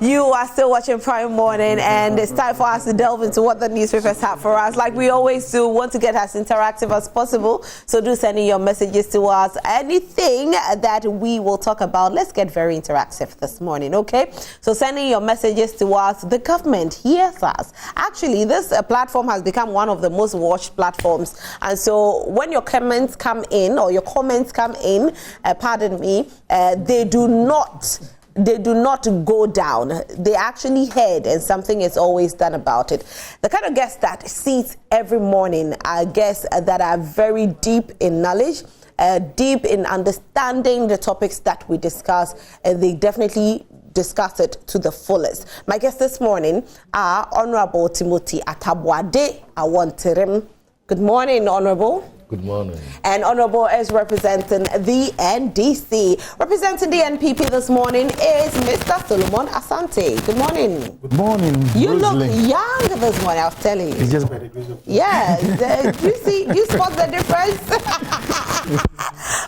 You are still watching Prime Morning, and it's time for us to delve into what the newspapers have for us. Like we always do, want to get as interactive as possible. So do send in your messages to us. Anything that we will talk about, let's get very interactive this morning, okay? So send in your messages to us. The government hears us. Actually, this platform has become one of the most watched platforms. And so when your comments come in, or your comments come in, pardon me, they do not go down. They actually head, and something is always done about it. The kind of guests that sit every morning are guests that are very deep in knowledge, deep in understanding the topics that we discuss, and they definitely discuss it to the fullest. My guests this morning are Honorable Timothy Atabwade Awantirim. Good morning, Honorable. Good morning. And Honorable is representing the NDC. Representing the NPP this morning is Mr. Solomon Asante. Good morning. Good morning. You look young this morning, I was telling you. It's just yes. You spot the difference?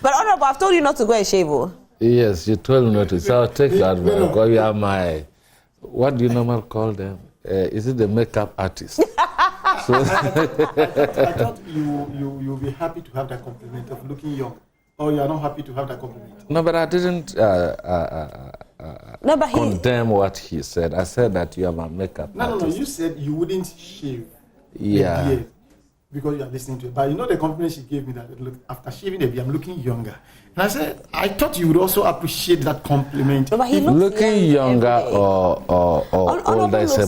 But Honorable, I've told you not to go and shave. Yes, you told me not to. So I'll take that one because you are my, what do you normally call them? Is it the makeup artist? I thought you'll be happy to have that compliment of looking young. Or you are not happy to have that compliment? No, but I didn't condemn what he said. I said that you are my makeup artist. No. You said you wouldn't shave the beard because you are listening to it. But you know the compliment she gave me that, look, after shaving the beard, I'm looking younger. And I said, I thought you would also appreciate that compliment. No, but he looks looking younger or older is a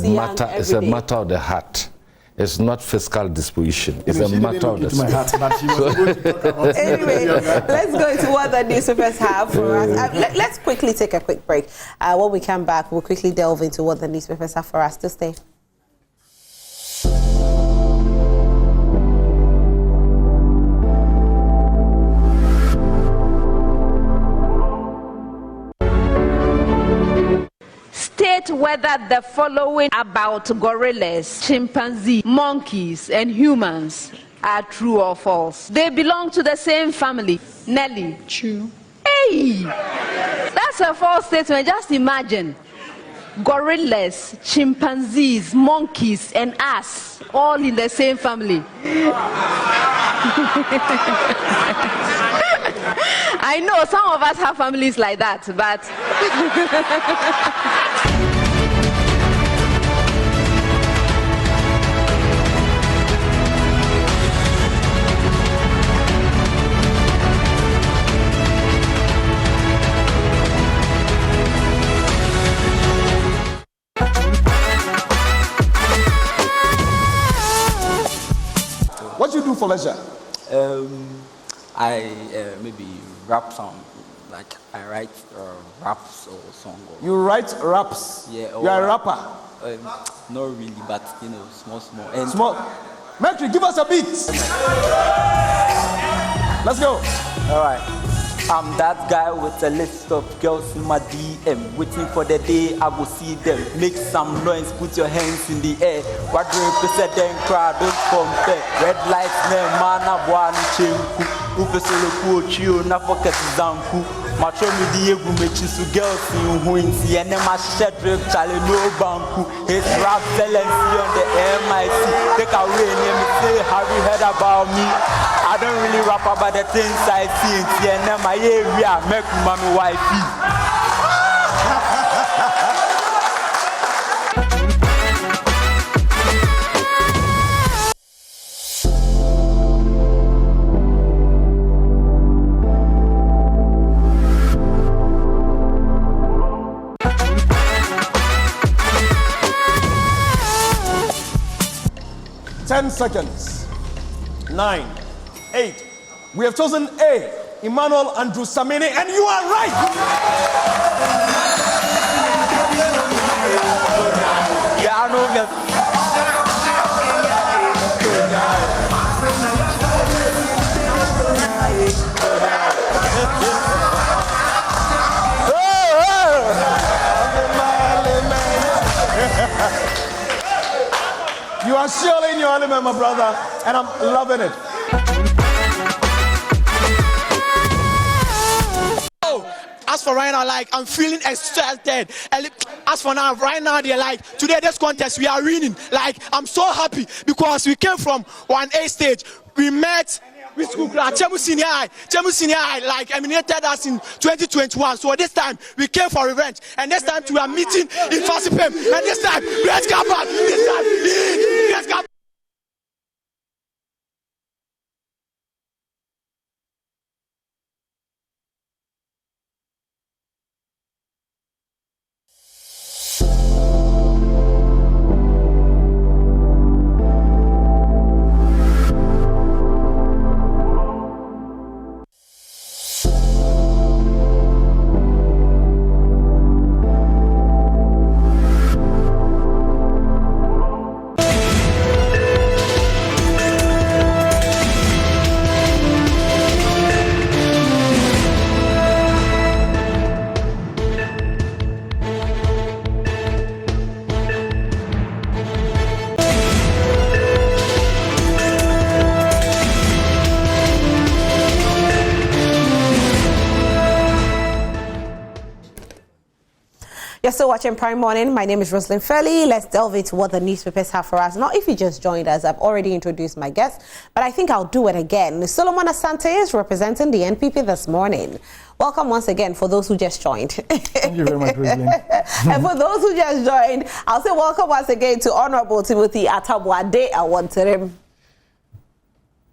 matter of the heart. It's not fiscal disposition. It's a matter of the spirit. Anyway, let's go into what the newspapers have for us. Let's quickly take a quick break. When we come back, we'll quickly delve into what the newspapers have for us. To stay. State whether the following about gorillas, chimpanzees, monkeys, and humans are true or false. They belong to the same family. Nelly. True. Hey! That's a false statement. Just imagine. Gorillas, chimpanzees, monkeys, and us all in the same family. I know some of us have families like that, but what you do for leisure? I maybe rap some, like I write raps or song. You write raps? Yeah. You are a rapper? Not really, but you know, small. And small. Mercury, give us a beat. Let's go. All right. I'm that guy with a list of girls in my DM, waiting for the day I will see them. Make some noise, put your hands in the air. What do you present then crowd? Don't compare. Red lights, man, I want to change. Ufesolo kuochio na pocket zanku. Macho mi diegu mechisu girls in huinsi. And then my shit drip chale no banku. His rap excellency on the MIC. Take away and me say, have you heard about me? I don't really rap about the things I see. And then my area make mommy wifey. Seconds. 9, 8. We have chosen A, Emmanuel Andrew Samini, and you are right. Yeah, I know that. You are surely in your element, my brother, and I'm loving it. as for right now, like, I'm feeling excited. As for now, right now, they're like, today, this contest, we are winning. Like, I'm so happy because we came from 1A stage. We met with school class, Chemu Senior High, like, eliminated us in 2021. So this time, we came for revenge. And this time, we are meeting in Fasipem. And this time, let's come back. This time, let's come. You're still watching Prime Morning. My name is Roslyn Fairley. Let's delve into what the newspapers have for us. Now, if you just joined us, I've already introduced my guest, but I think I'll do it again. Solomon Asante is representing the NPP this morning. Welcome once again for those who just joined. Thank you very much, Roslyn. And for those who just joined, I'll say welcome once again to Honorable Timothy Atabwade Awantirim.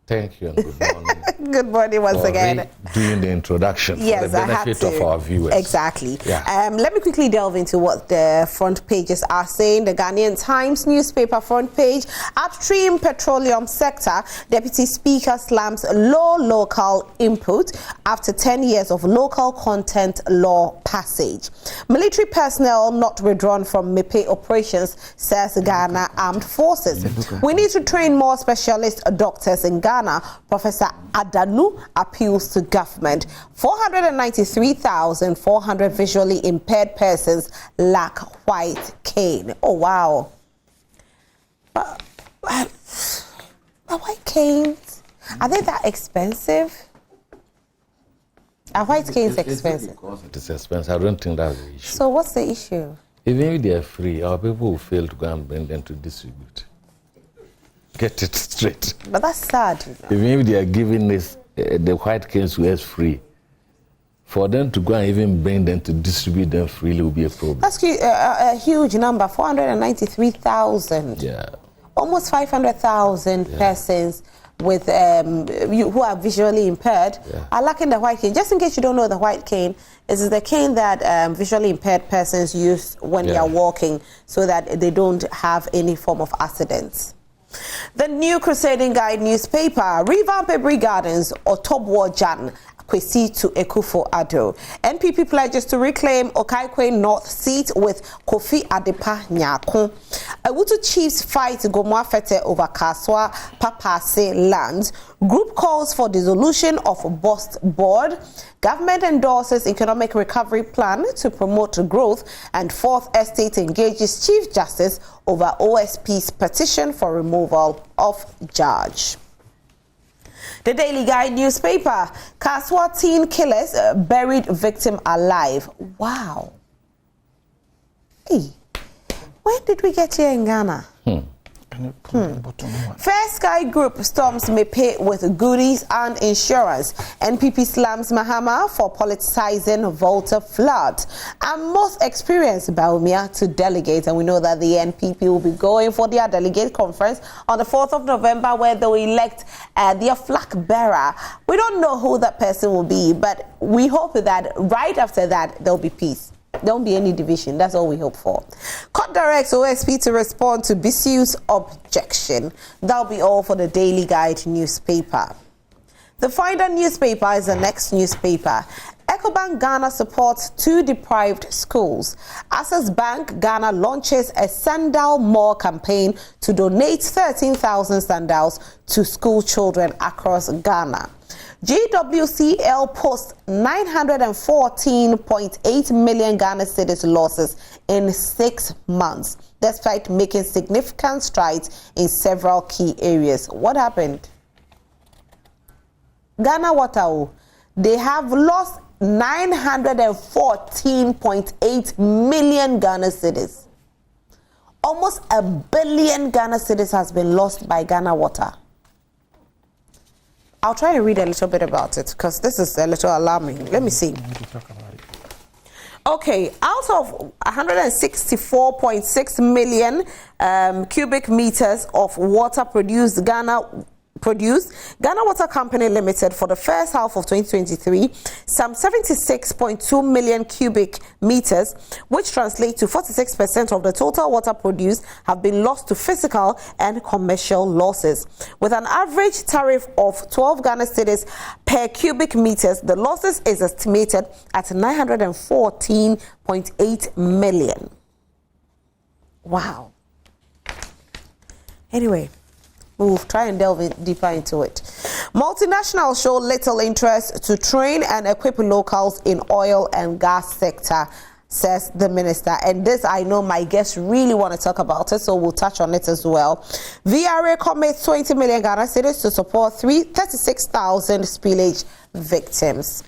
Thank you and good morning. Good morning once again. Doing the introduction yes, for the benefit of our viewers. Exactly. Yeah. Let me quickly delve into what the front pages are saying. The Ghanaian Times newspaper front page, upstream petroleum sector, Deputy Speaker slams low local input after 10 years of local content law passage. Military personnel not withdrawn from MIPE operations, says Ghana Armed Forces. We need to train more specialist doctors in Ghana. Professor Adanu appeals to government. 493,400 visually impaired persons lack white cane. Oh, wow. But white canes, are they that expensive? Are white canes expensive? It is expensive. I don't think that's the issue. So what's the issue? Even if they are free, our people will fail to go and bring them to distribute. Get it straight. But that's sad. You know? Even if they are giving this, the white canes to us free, for them to go and even bring them to distribute them freely will be a problem. That's a huge number, 493,000. Yeah. Almost 500,000 persons with who are visually impaired are lacking the white cane. Just in case you don't know, the white cane is the cane that visually impaired persons use when they are walking so that they don't have any form of accidents. The New Crusading Guide newspaper, revamp Ebri Gardens or Tobwa Jan, Kwesi to Akufo-Addo. NPP pledges to reclaim Okaikwe North seat with Kofi Adepa Nyako. Awutu Chiefs fight Gomoa Fete over Kaswa Papase lands. Group calls for dissolution of Bost Board. Government endorses economic recovery plan to promote growth. And Fourth Estate engages Chief Justice over OSP's petition for removal of judge. The Daily Guide newspaper, Kaswa teen killers buried victim alive. Wow. Hey, when did we get here in Ghana? Fair Sky Group storms MIPE with goodies and insurance. NPP slams Mahama for politicizing Volta flood. And most experienced Baumia to delegate. And we know that the NPP will be going for their delegate conference on the 4th of November where they will elect their flag bearer. We don't know who that person will be, but we hope that right after that there will be peace. There won't be any division. That's all we hope for. Court directs OSP to respond to Bisu's objection. That'll be all for the Daily Guide newspaper. The Finder newspaper is the next newspaper. Ecobank Ghana supports 2 deprived schools. Access Bank Ghana launches a Sandal More campaign to donate 13,000 sandals to school children across Ghana. GWCL posts 914.8 million Ghana cedis losses in 6 months, despite making significant strides in several key areas. What happened? Ghana Water, they have lost 914.8 million Ghana cedis. Almost 1 billion Ghana cedis has been lost by Ghana Water. I'll try and read a little bit about it because this is a little alarming. Let me see. Okay, out of 164.6 million cubic meters of water produced, Ghana Water Company Limited for the first half of 2023, some 76.2 million cubic meters, which translates to 46% of the total water produced, have been lost to physical and commercial losses. With an average tariff of 12 Ghana cedis per cubic meters, the losses is estimated at 914.8 million. Wow. Anyway, we'll try and delve deeper into it. Multinationals show little interest to train and equip locals in oil and gas sector, says the minister. And this, I know my guests really want to talk about it, so we'll touch on it as well. VRA commits 20 million Ghana cedis to support 36,000 spillage victims.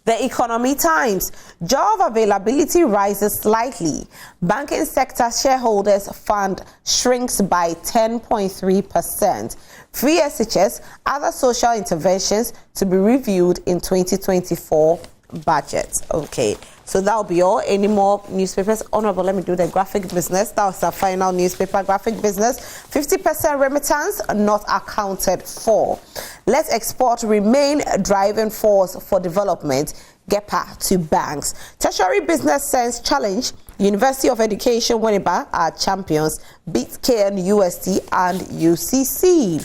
The Economy Times, job availability rises slightly. Banking sector shareholders fund shrinks by 10.3%. Free SHS, other social interventions to be reviewed in 2024 budget. Okay, so that'll be all. Any more newspapers? Honorable, let me do the graphic business. That was our final newspaper, graphic business. 50% remittance not accounted for. Let export remain driving force for development. GEPA to banks. Tertiary Business Sense Challenge. University of Education Winneba are champions. Beat KNUST and UCC.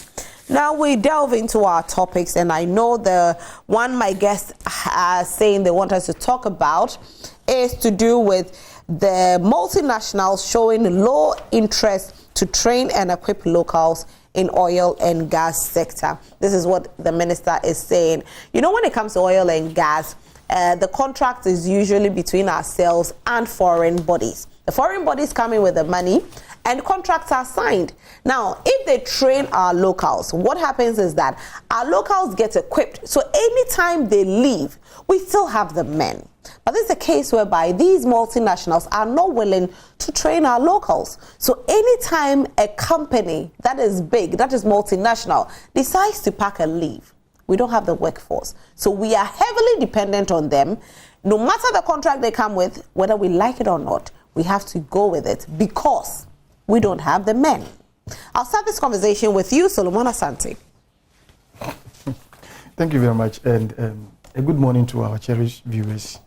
Now we delve into our topics, and I know the one my guests are saying they want us to talk about is to do with the multinationals showing low interest to train and equip locals in oil and gas sector. This is what the minister is saying. You know, when it comes to oil and gas, the contract is usually between ourselves and foreign bodies. The foreign bodies come in with the money and contracts are signed. Now, if they train our locals, what happens is that our locals get equipped. So anytime they leave, we still have the men. But this is a case whereby these multinationals are not willing to train our locals. So anytime a company that is big, that is multinational, decides to pack and leave, we don't have the workforce. So we are heavily dependent on them. No matter the contract they come with, whether we like it or not, we have to go with it because we don't have the men. I'll start this conversation with you, Solomon Asante. Thank you very much, and a good morning to our cherished viewers.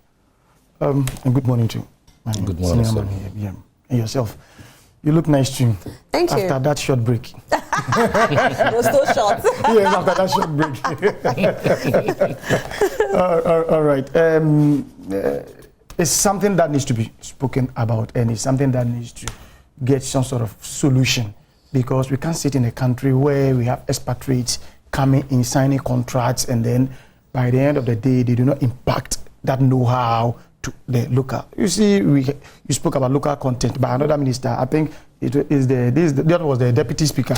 And good morning to my good morning, senior man here, and yourself. You look nice too. Thank you. After that short break. It was so short. Yes, after that short break. All right. It's something that needs to be spoken about, and it's something that needs to get some sort of solution, because we can't sit in a country where we have expatriates coming in, signing contracts, and then by the end of the day, they do not impact that know-how to the local. You see, you spoke about local content by another minister. I think that was the deputy speaker,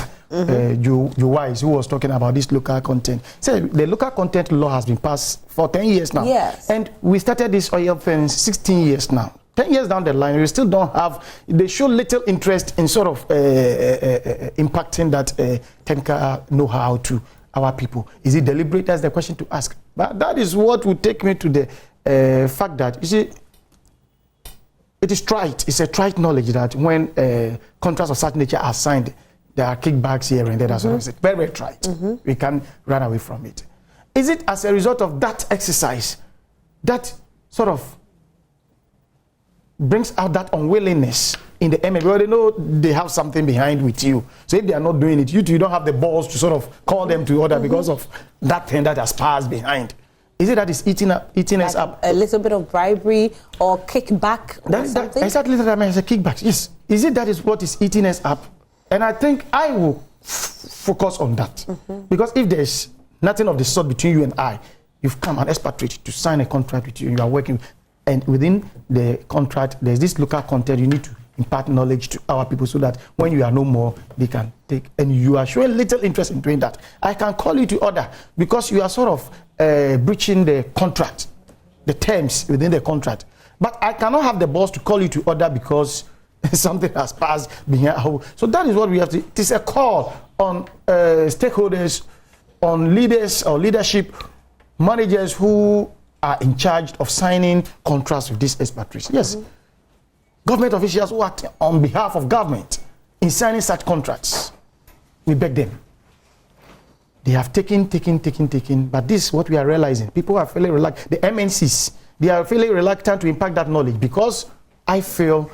Joe Wise, who was talking about this local content. So the local content law has been passed for 10 years now. Yes. And we started this oil fence 16 years now. 10 years down the line, we still don't have, they show little interest in sort of impacting that technical know-how to our people. Is it deliberate? That's the question to ask. But that is what would take me to the fact that, you see, it is trite. It's a trite knowledge that when contracts of such nature are signed, there are kickbacks here and there. That's what I said. Very, very trite. We can't run away from it. Is it as a result of that exercise that sort of brings out that unwillingness in the MA? Well, they know they have something behind with you. So if they are not doing it, you don't have the balls to sort of call them to order because of that thing that has passed behind. Is it that it's eating us up? A little bit of bribery or kickback or something? Exactly that I mean, it's a kickback. Yes. Is it that is what is eating us up? And I think I will focus on that. Because if there's nothing of the sort between you and I, you've come an expatriate to sign a contract with you and you are working, and within the contract, there's this local content, you need to impart knowledge to our people so that when you are no more, they can take, and you are showing little interest in doing that. I can call you to order because you are sort of breaching the contract, the terms within the contract. But I cannot have the boss to call you to order because something has passed behind. So that is what we have to. It is a call on stakeholders, on leaders or leadership, managers who are in charge of signing contracts with these expatriates. Yes, government officials who act on behalf of government in signing such contracts. We beg them. They have taken, but this is what we are realizing. People are feeling reluctant. The MNCs, they are feeling reluctant to impact that knowledge because I feel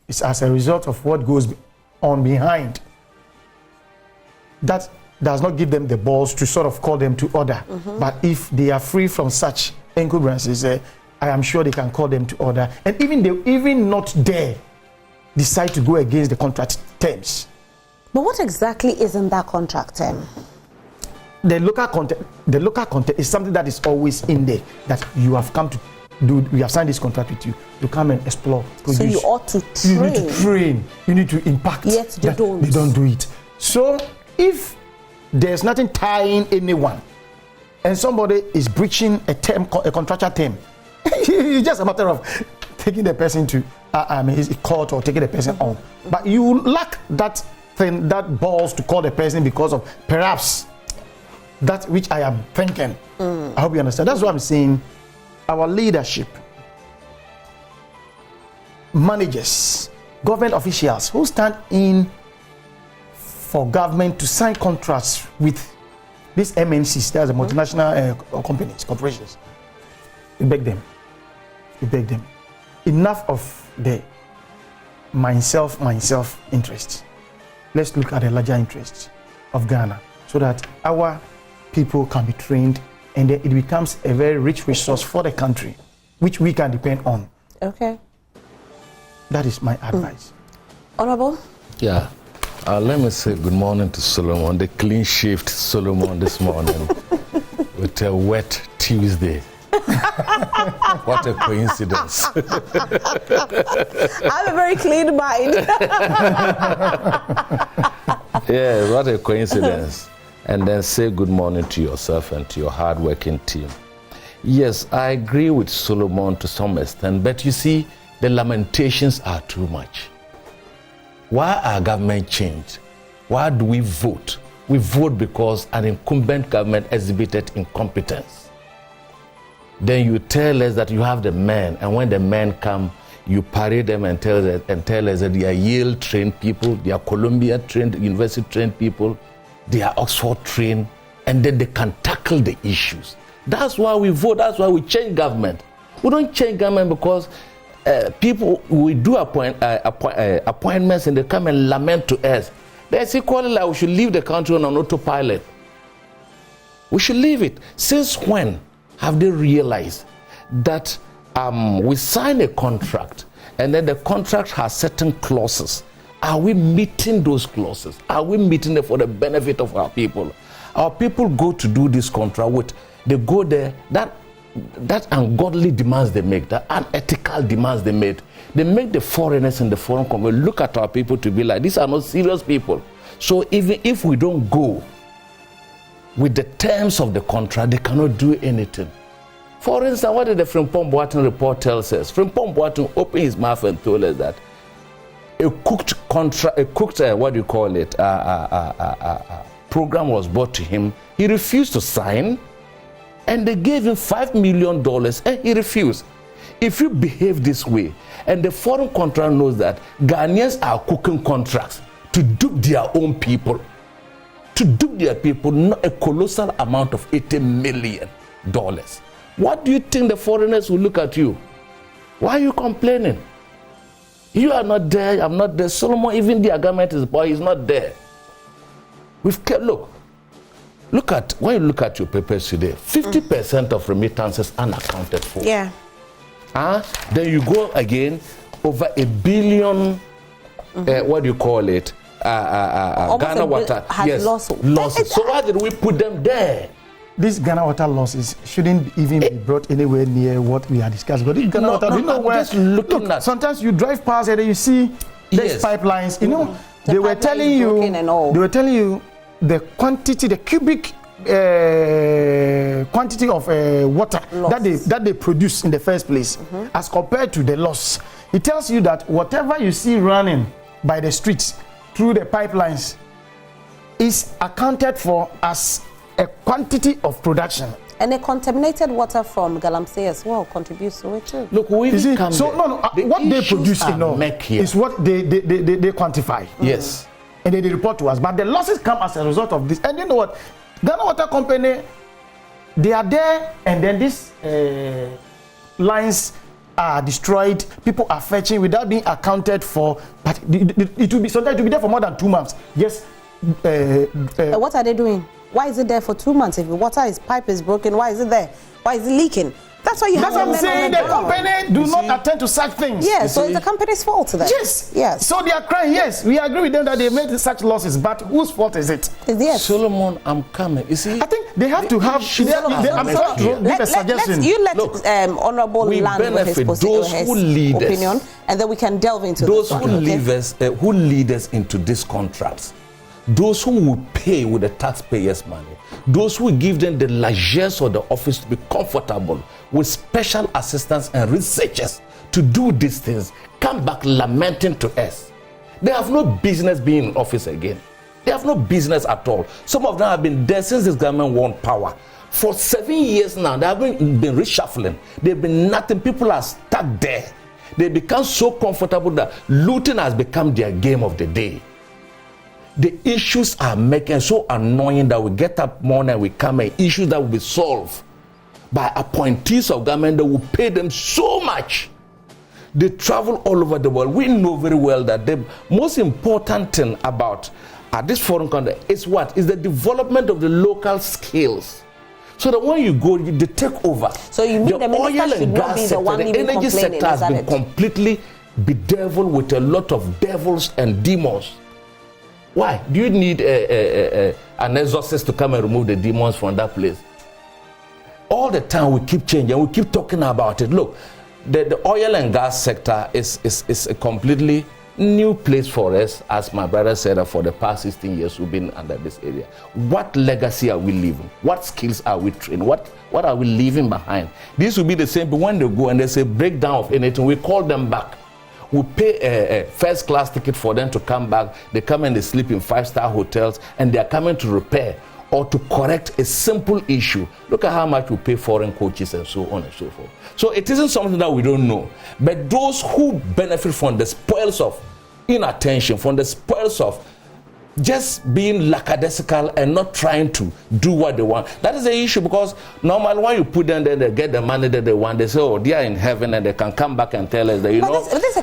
it's as a result of what goes on behind. That does not give them the balls to sort of call them to order. But if they are free from such encumbrances, I am sure they can call them to order. And even they even not dare decide to go against the contract terms. But what exactly is in that contract term? The local content is something that is always in there, that you have come to do. We have signed this contract with you to come and explore, produce. So you ought to train. You need to train. You need to impact. Yet they don't. They don't do it. So if there's nothing tying anyone, and somebody is breaching a term, a contractual term, it's just a matter of taking the person to court or taking the person on. But you lack that thing, that balls to call the person because of perhaps that which I am thinking. I hope you understand. That's what I'm saying. Our leadership, managers, government officials who stand in for government to sign contracts with these MNCs, there's a multinational companies, corporations. We beg them. We beg them. Enough of the myself interest. Let's look at the larger interest of Ghana so that our people can be trained and then it becomes a very rich resource for the country, which we can depend on. Okay. That is my advice. Honorable? Yeah. Let me say good morning to Solomon, the clean shaved Solomon this morning with a wet Tuesday. What a coincidence. I have a very clean mind. Yeah, what a coincidence. And then say good morning to yourself and to your hard-working team. Yes, I agree with Solomon to some extent, but you see, the lamentations are too much. Why are government changed? Why do we vote? We vote because an incumbent government exhibited incompetence. Then you tell us that you have the men, and when the men come, you parade them and tell us that they are Yale-trained people, they are Columbia-trained, university-trained people, they are Oxford-trained, and then they can tackle the issues. That's why we vote. That's why we change government. We don't change government because people, we do appointments and they come and lament to us. There's equally like we should leave the country on an autopilot. We should leave it. Since when have they realized that we sign a contract and then the contract has certain clauses? Are we meeting those clauses? Are we meeting them for the benefit of our people? Our people go to do this contract they go there, that ungodly demands they make, that unethical demands they make the foreigners in the foreign country look at our people to be like, these are not serious people. So even if we don't go with the terms of the contract, they cannot do anything. For instance, what did the Frimpong Boateng report tell us? Frimpong Boateng opened his mouth and told us that a cooked program was brought to him. He refused to sign, and they gave him $5 million, and he refused. If you behave this way, and the foreign contract knows that Ghanaians are cooking contracts to dupe their own people, not a colossal amount of $80 million. What do you think the foreigners will look at you? Why are you complaining? You are not there, I'm not there. Solomon, even the government is boy, he's not there. We've kept, when you look at your papers today, 50% of remittances unaccounted for. Yeah. Then you go again over $1 billion. Ghana Water has losses. So why did we put them there? These Ghana Water losses shouldn't even be brought anywhere near what we are discussing. But Ghana Water, you know where? Sometimes you drive past it and you see these pipelines. You know, they were telling you the quantity, the cubic quantity of water that they produce in the first place, as compared to the loss, it tells you that whatever you see running by the streets through the pipelines is accounted for as a quantity of production. And the contaminated water from Galamsey as well contributes to it too. Look, what they produce is what they quantify. Yes. And they report to us. But the losses come as a result of this. And you know what? Ghana Water Company, they are there, and then these lines are destroyed. People are fetching without being accounted for. But it will be sometimes it will be there for more than 2 months. Yes. What are they doing? Why is it there for 2 months? If the pipe is broken, why is it there? Why is it leaking? That's why you have. That's what I'm saying. The company do not attend to such things. Yeah, so it's the company's fault then. Yes. So they are crying. Yes, we agree with them that they made such losses, but whose fault is it? Yes. Solomon, I'm coming. You see, I think they have to have. I'm sorry to give a suggestion. Look, Honorable land with his opinion, and then we can delve into those who lead us into these contracts. Those who will pay with the taxpayers' money, those who give them the largesse of the office to be comfortable with special assistants and researchers to do these things, come back lamenting to us. They have no business being in office again. They have no business at all. Some of them have been there since this government won power. For 7 years now, they haven't been reshuffling. They've been nothing. People are stuck there. They become so comfortable that looting has become their game of the day. The issues are making so annoying that we get up morning and we come and issues that will be solved by appointees of government that will pay them so much. They travel all over the world. We know very well that the most important thing about this foreign country is what? Is the development of the local skills. So that when you go, they take over. So you mean the minister should not be the one even complaining? The energy sector has been completely bedeviled with a lot of devils and demons. Why? Do you need an exorcist to come and remove the demons from that place? All the time we keep changing, we keep talking about it. Look, the oil and gas sector is a completely new place for us, as my brother said, for the past 16 years we've been under this area. What legacy are we leaving? What skills are we training? What are we leaving behind? This will be the same, but when they go and there's a breakdown of anything, we call them back. We pay a first-class ticket for them to come back. They come and they sleep in 5-star hotels, and they are coming to repair or to correct a simple issue. Look at how much we pay foreign coaches and so on and so forth. So it isn't something that we don't know. But those who benefit from the spoils of inattention, from the spoils of just being lackadaisical and not trying to do what they want. That is the issue, because normally when you put them there, they get the money that they want. They say, oh, they are in heaven, and they can come back and tell us that,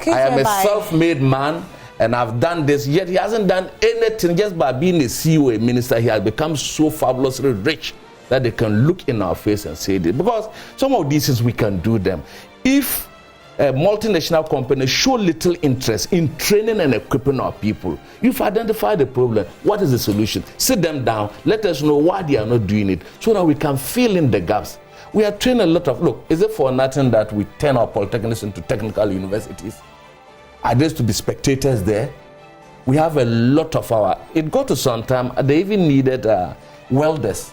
I am a self-made man and I've done this. Yet he hasn't done anything. Just by being a CEO, a minister, he has become so fabulously rich that they can look in our face and say this. Because some of these things we can do them. If multinational companies show little interest in training and equipping our people, you've identified the problem. What is the solution? Sit them down. Let us know why they are not doing it, so that we can fill in the gaps. We are training a lot of. Look, is it for nothing that we turn our polytechnics into technical universities? Are there to be spectators there? We have a lot of our. It got to some time. They even needed welders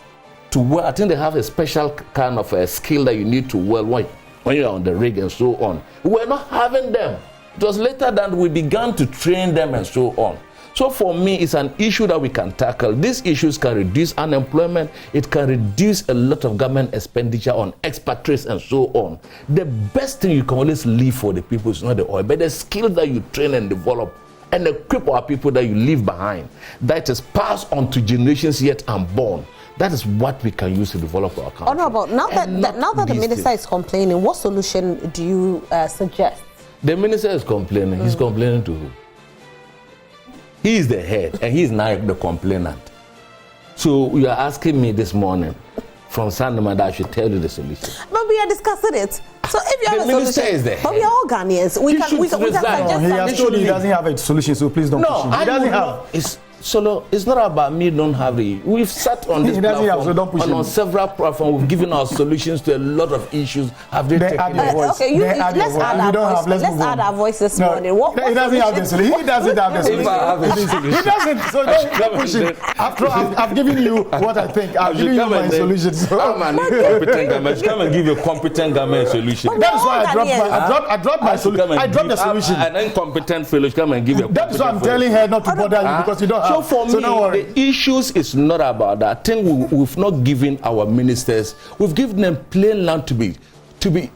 to weld. I think they have a special kind of a skill that you need to weld when you're on the rig and so on. We're not having them. It was later that we began to train them and so on. So for me, it's an issue that we can tackle. These issues can reduce unemployment. It can reduce a lot of government expenditure on expatriates and so on. The best thing you can always leave for the people is not the oil, but the skills that you train and develop and equip our people that you leave behind. That is passed on to generations yet unborn. That is what we can use to develop our country. Honorable, now that the minister is complaining, what solution do you suggest? The minister is complaining. He's complaining to who? He is the head, and he is now the complainant. So you are asking me this morning from Sandman that I should tell you the solution. But we are discussing it. So if you have the a solution, is the head. But we are all Ghanaians. We can suggest he has told you he doesn't have a solution, so please don't push him. He doesn't have. Solo, it's not about me don't have the. We've sat on this platform, on several platforms. We've given our solutions to a lot of issues. Have they taken their voice? Okay, let's add our voice this morning. He doesn't have the solution. He doesn't have the solution. If I have a solution. He doesn't. So don't push it. After I've given you what I think, I've given you my solution. So. I'm an incompetent government. Come and give a competent government solution. That is why I dropped my solution. I dropped the solution. An incompetent fellow come and give a. That's why I'm telling her not to bother you because you don't have. So for me, the issues is not about that. I think we've not given our ministers. We've given them plain land to be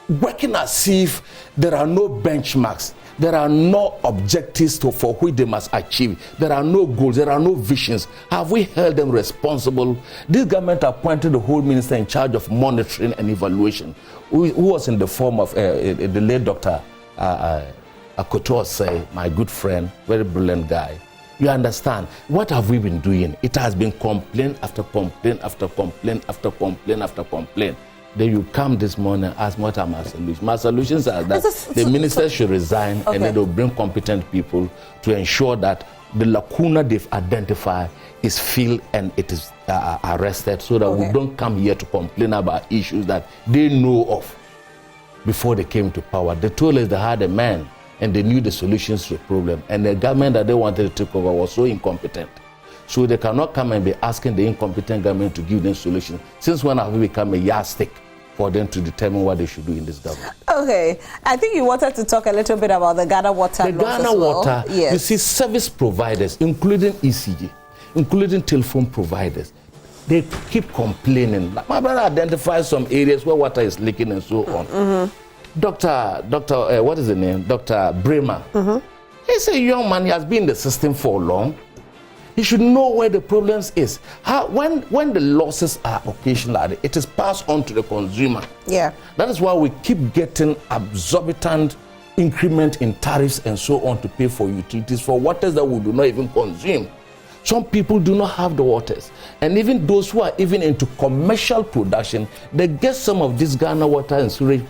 working as if there are no benchmarks. There are no objectives for which they must achieve. There are no goals. There are no visions. Have we held them responsible? This government appointed the whole minister in charge of monitoring and evaluation, who was in the form of the late Dr. Akoto Osei, my good friend, very brilliant guy. You understand? What have we been doing? It has been complaint after complaint after complaint after complaint after complaint. Then you come this morning and ask what are my solutions. My solutions are that the ministers should resign and then they'll bring competent people to ensure that the lacuna they've identified is filled and it is arrested so that we don't come here to complain about issues that they know of before they came to power. They told us they had a man and they knew the solutions to the problem, and the government that they wanted to take over was so incompetent. So they cannot come and be asking the incompetent government to give them solutions. Since when have we become a yardstick for them to determine what they should do in this government? Okay, I think you wanted to talk a little bit about the Ghana water. The Ghana water, yes. You see, service providers, including ECG, including telephone providers, they keep complaining. Like my brother identifies some areas where water is leaking and so on. Dr. What is the name? Dr. Bremer. He's a young man. He has been in the system for long. He should know where the problems is. When the losses are occasional, it is passed on to the consumer. Yeah. That is why we keep getting exorbitant increment in tariffs and so on to pay for utilities for waters that we do not even consume. Some people do not have the waters. And even those who are even into commercial production, they get some of this Ghana water and sewage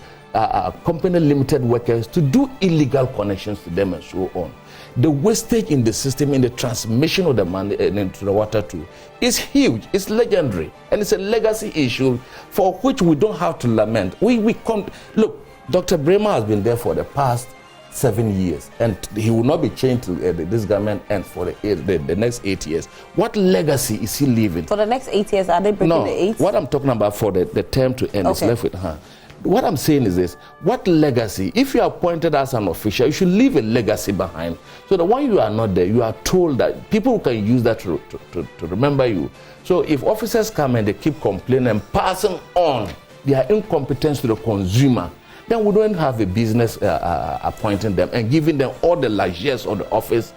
company limited workers to do illegal connections to them and so on. The wastage in the system, in the transmission of the money into the water too, is huge. It's legendary, and it's a legacy issue for which we don't have to lament. Look, Dr. Bremer has been there for the past 7 years, and he will not be changed till this government ends for the next 8 years. What legacy is he leaving? For the next 8 years, are they breaking the 8? What I'm talking about for the term to end is left with her. What I'm saying is this: what legacy? If you are appointed as an official, you should leave a legacy behind, so that when you are not there, you are told that people can use that to remember you. So if officers come and they keep complaining and passing on their incompetence to the consumer, then we don't have a business appointing them and giving them all the luxuries of the office,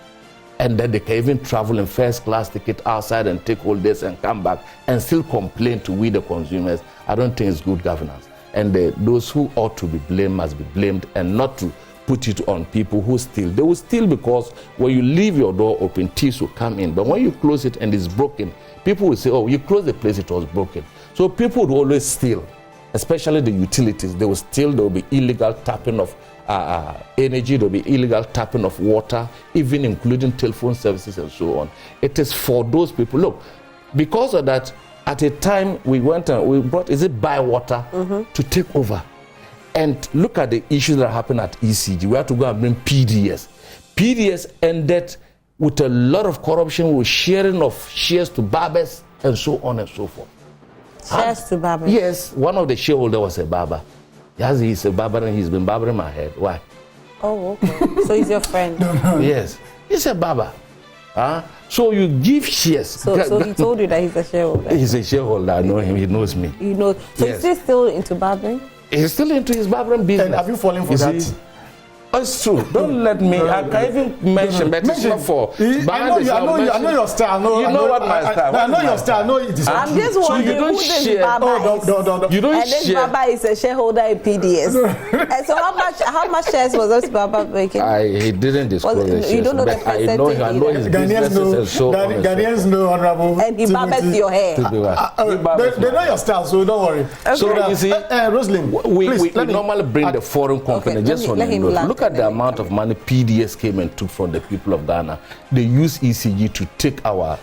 and then they can even travel in first class ticket outside and take holidays and come back and still complain to we the consumers. I don't think it's good governance. And those who ought to be blamed must be blamed, and not to put it on people who steal. They will steal because when you leave your door open, thieves will come in. But when you close it and it's broken, people will say, oh, you closed the place, it was broken. So people will always steal, especially the utilities. They will steal. There will be illegal tapping of energy. There will be illegal tapping of water, even including telephone services and so on. It is for those people. Look, because of that, at a time we went and we brought, buy water to take over. And look at the issues that happened at ECG. We had to go and bring PDS. PDS ended with a lot of corruption, with sharing of shares to barbers and so on and so forth. Shares to barbers? Yes, one of the shareholders was a barber. Yes, he's a barber and he's been barbering my head. Why? Oh, okay. So he's your friend? Yes, he's a barber. So you give shares. So he told you that he's a shareholder? He's a shareholder. I know him. He knows me. You know. So yes. He's still into barbering? He's still into his barbering business. And have you fallen for that? See? Oh, it's true. Don't let me. I can even mention, but it's not for. I know your style. You know what my style. I know your style. I know it is. I'm just wondering so you don't who this share. Baba is. No. You don't and this share. Baba is a shareholder in PDS. And so how much shares was this Baba making? He didn't disclose the shares. You don't know the percentage. I know his businesses and so on. Ghanaians know, Honorable. And he barbers your hair. They know your style, so don't worry. So you see, Rosalind, we normally bring the foreign company just on the note. Look at the amount of money PDS came and took from the people of Ghana. They used ECG to take our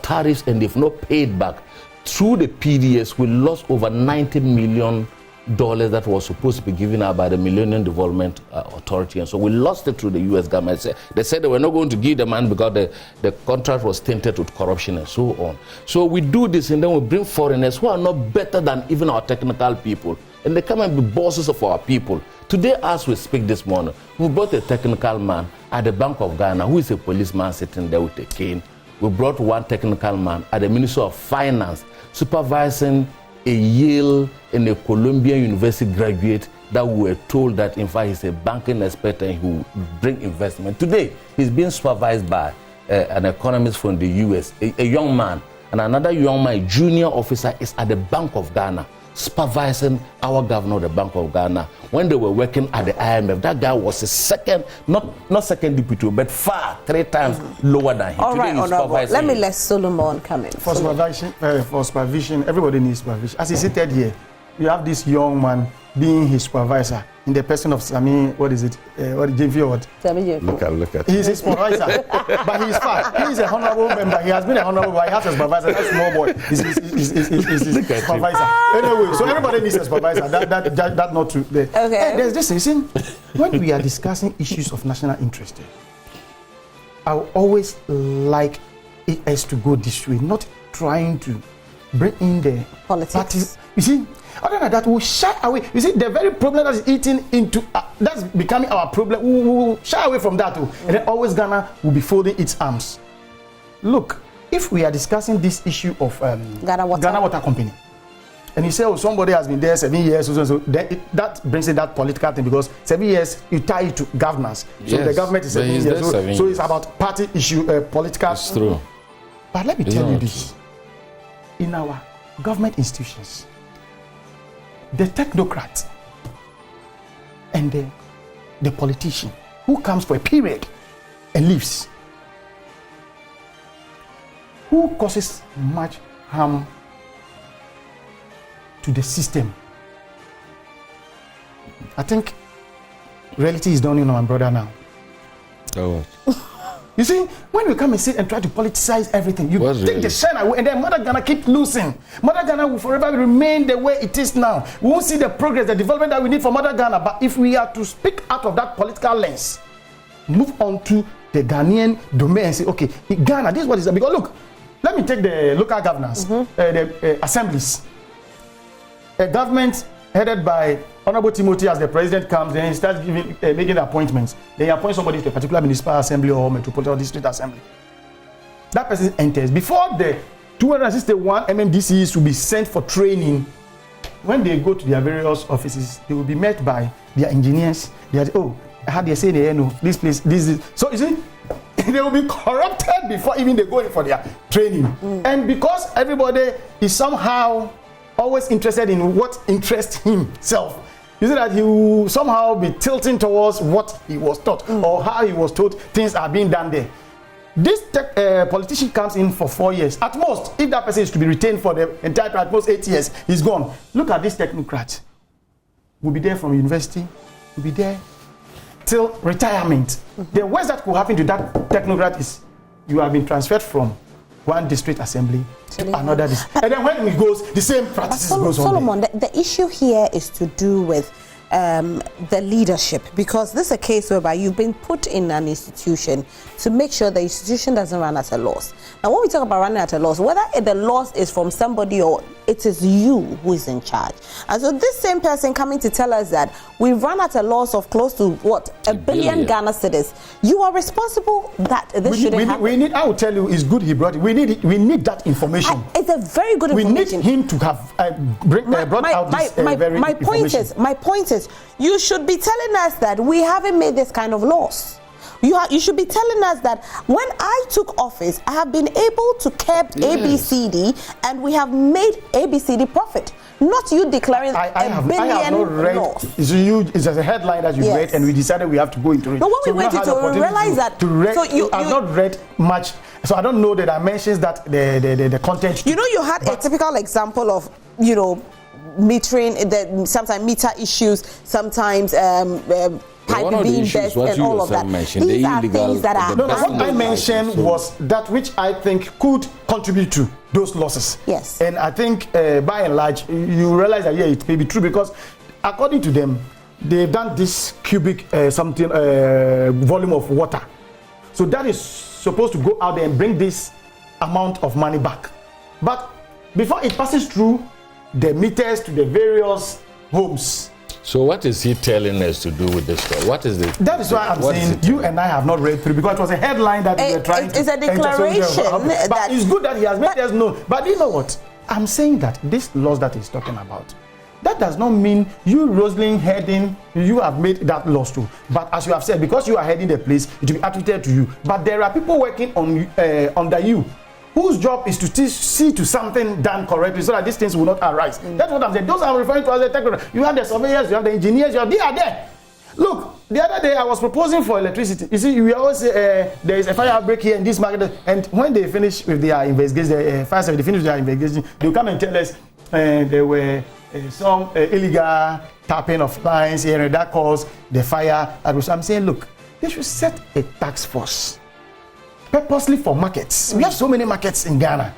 tariffs, and they've not paid back. Through the PDS, we lost over $90 million that was supposed to be given out by the Millennium Development Authority, and so we lost it through the U.S. government. They said they were not going to give the money because the contract was tainted with corruption and so on. So we do this, and then we bring foreigners who are not better than even our technical people, and they come and be bosses of our people. Today, as we speak this morning, we brought a technical man at the Bank of Ghana who is a policeman sitting there with a cane. We brought one technical man at the Ministry of Finance supervising a Yale and a Columbia University graduate that we were told that in fact he's a banking expert and he will bring investment. Today, he's being supervised by an economist from the US, a young man, and another young man, a junior officer, is at the Bank of Ghana supervising our governor of the Bank of Ghana. When they were working at the IMF, that guy was a second, not second deputy, but far 3 times lower than him. All right, Honorable. Let me let Solomon come in. For supervision, everybody needs supervision. As he seated here, you have this young man being his supervisor in the person of Sami, what is it? JV or what? Look at. He's his supervisor, but he's far. He's a honorable member. He has been a honorable, but he has a supervisor. That small boy is his supervisor. Anyway, so everybody needs a supervisor. That not true. Okay. And there's this, you see, when we are discussing issues of national interest, I always like us to go this way, not trying to bring in the politics. Parties. You see, other than that, we'll shy away. You see, the very problem that is eating into, that's becoming our problem, we'll shy away from that too. And then always Ghana will be folding its arms. Look, if we are discussing this issue of Ghana Water Company, and you say, oh, somebody has been there 7 years, so that brings in that political thing, because 7 years, you tie it to governance. So the government is 7 years. So it's about party issue, political. It's true. But let me tell you this. In our government institutions, the technocrat and the politician who comes for a period and leaves, who causes much harm to the system. I think reality is dawning on my brother now. Oh. You see, when we come and sit and try to politicize everything, you take the shine away, and then Mother Ghana keep losing. Mother Ghana will forever remain the way it is now. We won't see the progress, the development that we need for Mother Ghana. But if we are to speak out of that political lens, move on to the Ghanaian domain and say, okay, in Ghana, this is what is because look, let me take the local governance, the assemblies. A government headed by Honorable Timothy, as the president comes, then he starts making appointments. They appoint somebody to a particular municipal assembly or metropolitan district assembly. That person enters. Before the 261 MMDCs will be sent for training, when they go to their various offices, they will be met by their engineers. They are, oh, how they say they know this place, this is. So you see, they will be corrupted before even they go in for their training. And because everybody is somehow always interested in what interests himself, you see that he will somehow be tilting towards what he was taught or how he was told things are being done there. This politician comes in for 4 years. At most, if that person is to be retained for the entire, at most 8 years, he's gone. Look at this technocrat. Will be there from university, will be there till retirement. The worst that could happen to that technocrat is you have been transferred from one district assembly to another district. And then when he goes, the same practices goes on. Solomon, the issue here is to do with the leadership, because this is a case whereby you've been put in an institution to make sure the institution doesn't run at a loss. Now, when we talk about running at a loss, whether the loss is from somebody or it is you who is in charge. And so this same person coming to tell us that we run at a loss of close to, what, a billion Ghana cedis. You are responsible that this shouldn't happen. I will tell you, it's good he brought it. We need that information. It's a very good information. We need him to have brought out this very information. My point is, you should be telling us that we haven't made this kind of loss. You should be telling us that when I took office, I have been able to curb ABCD, and we have made ABCD profit. Not you declaring a billion loss. It's a headline that you read, and we decided we have to go into it. No, when we went into it, we realized that. I've not read much, so I don't know the dimensions that the content. You know, you had a typical example of, metering, sometimes meter issues, sometimes pipe being best and all of that. These are things that are... No, what I mentioned was that which I think could contribute to those losses. Yes. And I think by and large, you realize that, yeah, it may be true because according to them, they've done this cubic volume of water. So that is supposed to go out there and bring this amount of money back. But before it passes through the meters to the various homes. So what is he telling us to do with this story? What is it? That is why I'm saying you and I have not read through, because it was a headline that we were trying to... It's a declaration. But it's good that he has made us know. But you know what? I'm saying that this loss that he's talking about, that does not mean you, Rosalind, heading, you have made that loss too. But as you have said, because you are heading the place, it will be attributed to you. But there are people working on under you, whose job is to see to something done correctly so that these things will not arise. That's what I'm saying. Those I'm referring to as the technical. You have the surveyors, you have the engineers, they are there. Look, the other day I was proposing for electricity. You see, we always say there is a fire outbreak here in this market, and when they finish with their investigation, the fire service, they finish their investigation, they'll come and tell us there were some illegal tapping of lines here, and that caused the fire. I'm saying, look, they should set a task force purposely for markets. We have so many markets in Ghana.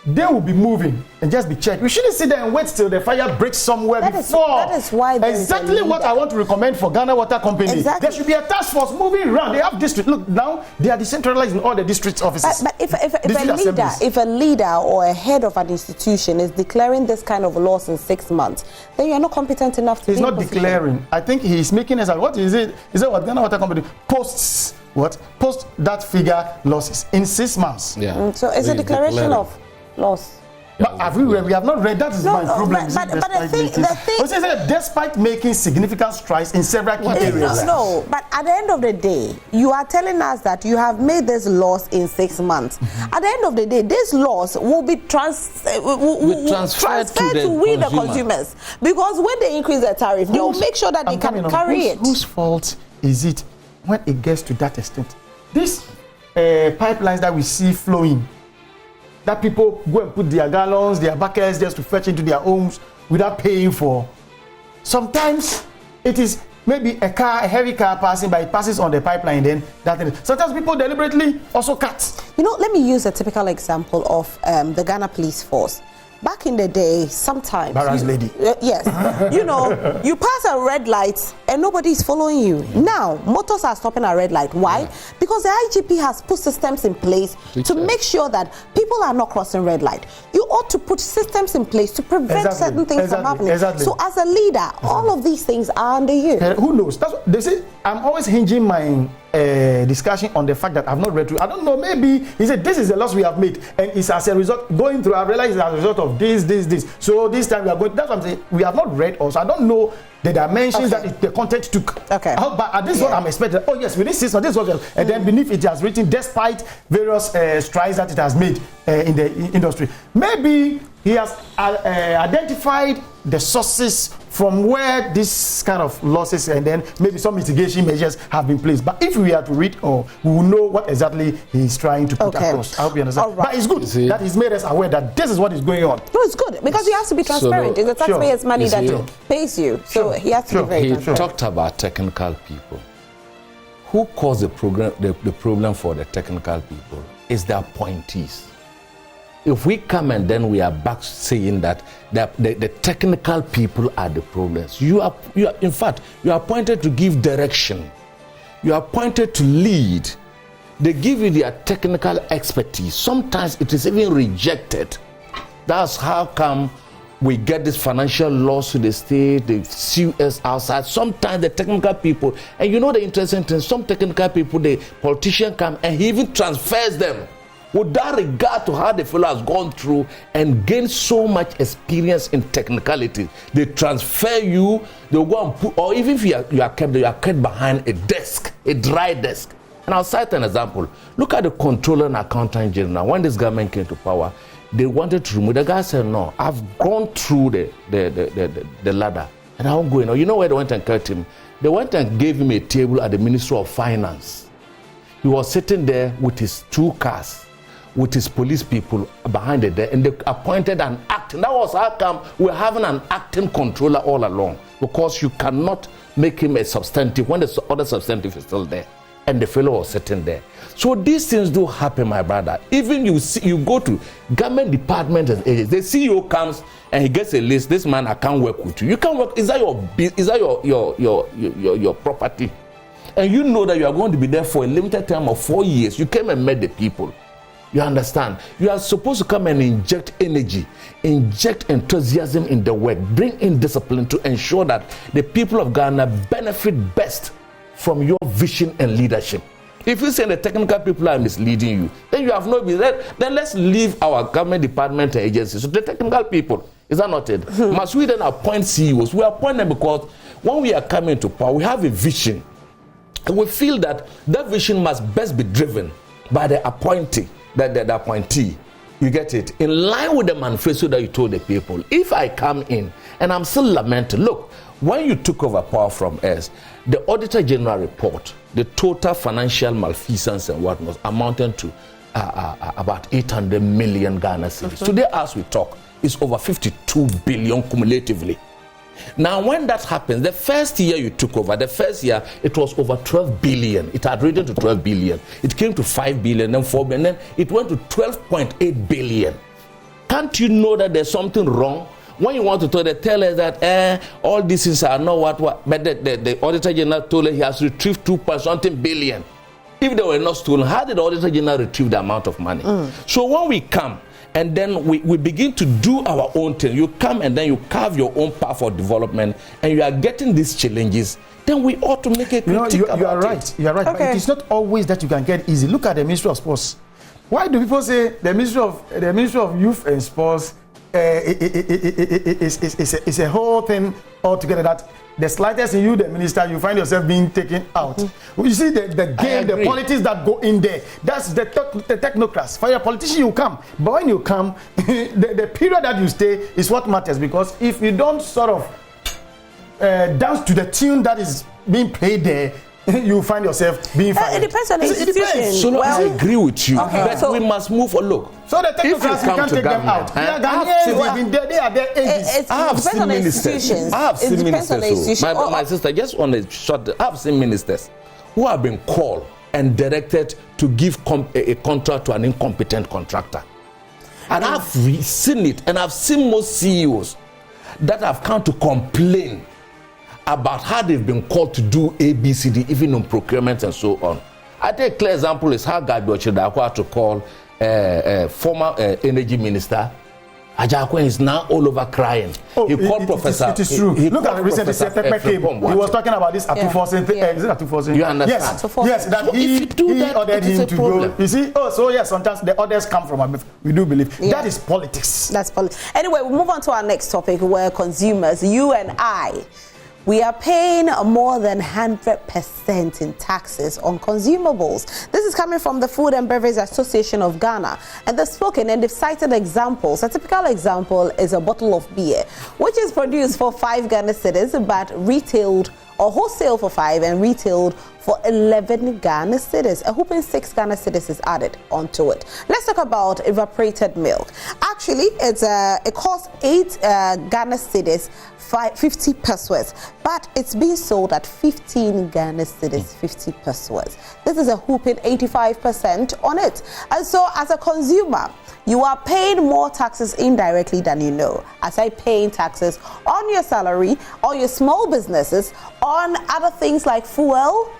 They will be moving and just be checked. We shouldn't sit there and wait till the fire breaks somewhere before. That is why exactly what I want to recommend for Ghana Water Company. Exactly. There should be a task force moving around. They have districts. Look, now they are decentralized in all the district offices. But if a leader or a head of an institution is declaring this kind of loss in 6 months, then you are not competent enough to. He's not declaring. I think he's making us. What is it? Is that what Ghana Water Company posts? What post that figure losses in 6 months? Yeah. So it's a declaration of loss. But have we read? We have not read. That is my problem. But the thing, despite making significant strides in several key areas. No, but at the end of the day, you are telling us that you have made this loss in 6 months. At the end of the day, this loss will be transferred to we, the consumers. Because when they increase the tariff, they will make sure that they can carry it. Whose fault is it when it gets to that extent? These pipelines that we see flowing, that people go and put their gallons, their buckets just to fetch into their homes without paying for. Sometimes it is maybe a heavy car passing by, it passes on the pipeline, then that thing. Sometimes people deliberately also cut. You know, let me use a typical example of the Ghana Police Force. Back in the day, sometimes... Barras lady. Yes. You know, you pass a red light and nobody's following you. Now, motors are stopping at red light. Why? Because the IGP has put systems in place to make sure that people are not crossing red light. You ought to put systems in place to prevent certain things from happening. So as a leader, all of these things are under you. Who knows? That's what they say. I'm always hinging my discussion on the fact that I've not read through. I don't know, maybe he said this is the loss we have made, and it's as a result going through. I realized it's as a result of this. So this time we are going. That's what I'm saying. We have not read also. I don't know the dimensions that the content took. Okay. But this is what I'm expecting. Oh yes, within 6 months, this was, and then beneath it has written, despite various strides that it has made in the industry. Maybe he has identified the sources from where this kind of losses, and then maybe some mitigation measures have been placed. But if we are to read, we will know what exactly he's trying to put across. I hope you understand. Right. But it's good that he's made us aware that this is what is going on. No, it's good because he has to be transparent. It's the taxpayers' money that pays you. So he has to be very transparent. He talked about technical people. Who caused the problem for the technical people? It's the appointees. If we come and then we are back saying that the technical people are the problems, you are in fact, you are appointed to give direction. You are appointed to lead. They give you their technical expertise. Sometimes it is even rejected. That's how come we get this financial loss to the state, they sue us outside. Sometimes the technical people, and you know the interesting thing, some technical people, the politician come and he even transfers them without regard to how the fellow has gone through and gained so much experience in technicality. They transfer you, they'll go and put, or even if you are kept behind a desk, a dry desk. And I'll cite an example. Look at the Controller and Accountant General. When this government came to power, they wanted to remove. The guy said, no, I've gone through the ladder and I won't go in. You know where they went and cut him? They went and gave him a table at the Ministry of Finance. He was sitting there with his 2 cars, with his police people behind it there, and they appointed an acting acting. That was how come we're having an acting controller all along, because you cannot make him a substantive when the other substantive is still there and the fellow was sitting there. So these things do happen, my brother. Even you go to government departments and agencies, the CEO comes and he gets a list. This man, I can't work with you. You can't work. Is that your property? And you know that you are going to be there for a limited time of 4 years. You came and met the people. You understand? You are supposed to come and inject energy, inject enthusiasm in the work, bring in discipline to ensure that the people of Ghana benefit best from your vision and leadership. If you say the technical people are misleading you, then you have no business. Then let's leave our government department and agencies to the technical people. Is that not it? Must we then appoint CEOs? We appoint them because when we are coming to power, we have a vision. And we feel that that vision must best be driven by the appointee. The appointee, you get it, in line with the manifesto that you told the people. If I come in and I'm still lamenting, look, when you took over power from us, the Auditor General report, the total financial malfeasance and whatnot amounted to about 800 million Ghana cedis. Today, as we talk, it's over 52 billion cumulatively. Now, when that happens, the first year you took over, it was over 12 billion. It had risen to 12 billion. It came to 5 billion, then 4 billion, then it went to 12.8 billion. Can't you know that there's something wrong? When you want to tell us that all these things are not what, but the Auditor General told us he has retrieved 2.something billion. If they were not stolen, how did the Auditor General retrieve the amount of money? So when we come, and then we begin to do our own thing. You come and then you carve your own path for development, and you are getting these challenges. Then we ought to make a critique about it. You are right. You are right. Okay. But it is not always that you can get easy. Look at the Ministry of Sports. Why do people say the Ministry of Youth and Sports is a whole thing altogether? That the slightest in you, the minister, you find yourself being taken out. You see the game, the politics that go in there. That's the technocrats. For a politician, you come. But when you come, the period that you stay is what matters. Because if you don't sort of dance to the tune that is being played there, you find yourself being fired. It depends on the institution. So I agree with you. But we must move on. Look. So the technocrats, you can't take them out. They are there ages. It depends on the institutions. I have seen ministers. My sister, just on a short, I have seen ministers who have been called and directed to give a contract to an incompetent contractor. And I've seen it, and I've seen most CEOs that have come to complain about how they've been called to do ABCD, even on procurement and so on. I take a clear example is how Gabi Ochidakwa had to call former energy minister. Ajakwen is now all over crying. He called Professor. It is true. Look at the recent came. He was talking about this Atuforsen thing. Is it Atuforsen? You understand? Yes, that he ordered him to go. You see? Oh, so yes, sometimes the orders come from above. We do believe. That is politics. That's politics. Anyway, we'll move on to our next topic, where consumers, you and I, we are paying more than 100% in taxes on consumables. This is coming from the Food and Beverage Association of Ghana. And they've spoken and they've cited examples. A typical example is a bottle of beer, which is produced for 5 Ghana cedis, but retailed or wholesale for 5 and retailed for 11 Ghana cedis. A whooping 6 Ghana cedis is added onto it. Let's talk about evaporated milk. Actually, it costs 8 Ghana cedis, 50 pesos, but it's being sold at 15 Ghana cedis, 50 pesos. This is a whooping 85% on it. And so as a consumer, you are paying more taxes indirectly than you know. As I paying taxes on your salary, on your small businesses, on other things like fuel,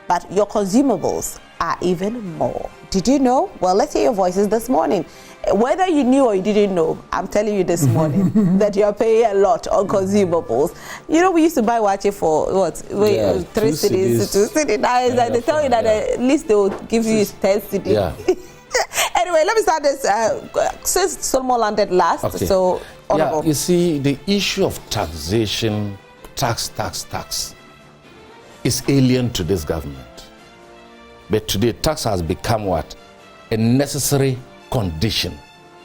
but your consumables are even more. Did you know? Well, let's hear your voices this morning. Whether you knew or you didn't know, I'm telling you this morning that you're paying a lot on consumables. You know, we used to buy wache for what? 3 cedis, 2 cedis. Now they tell you that at least they will give you 10 cedis. Yeah. Anyway, let me start this. Since Solomon landed last, so honorable. Yeah, you see, the issue of taxation, tax, is alien to this government. But today, tax has become what? A necessary condition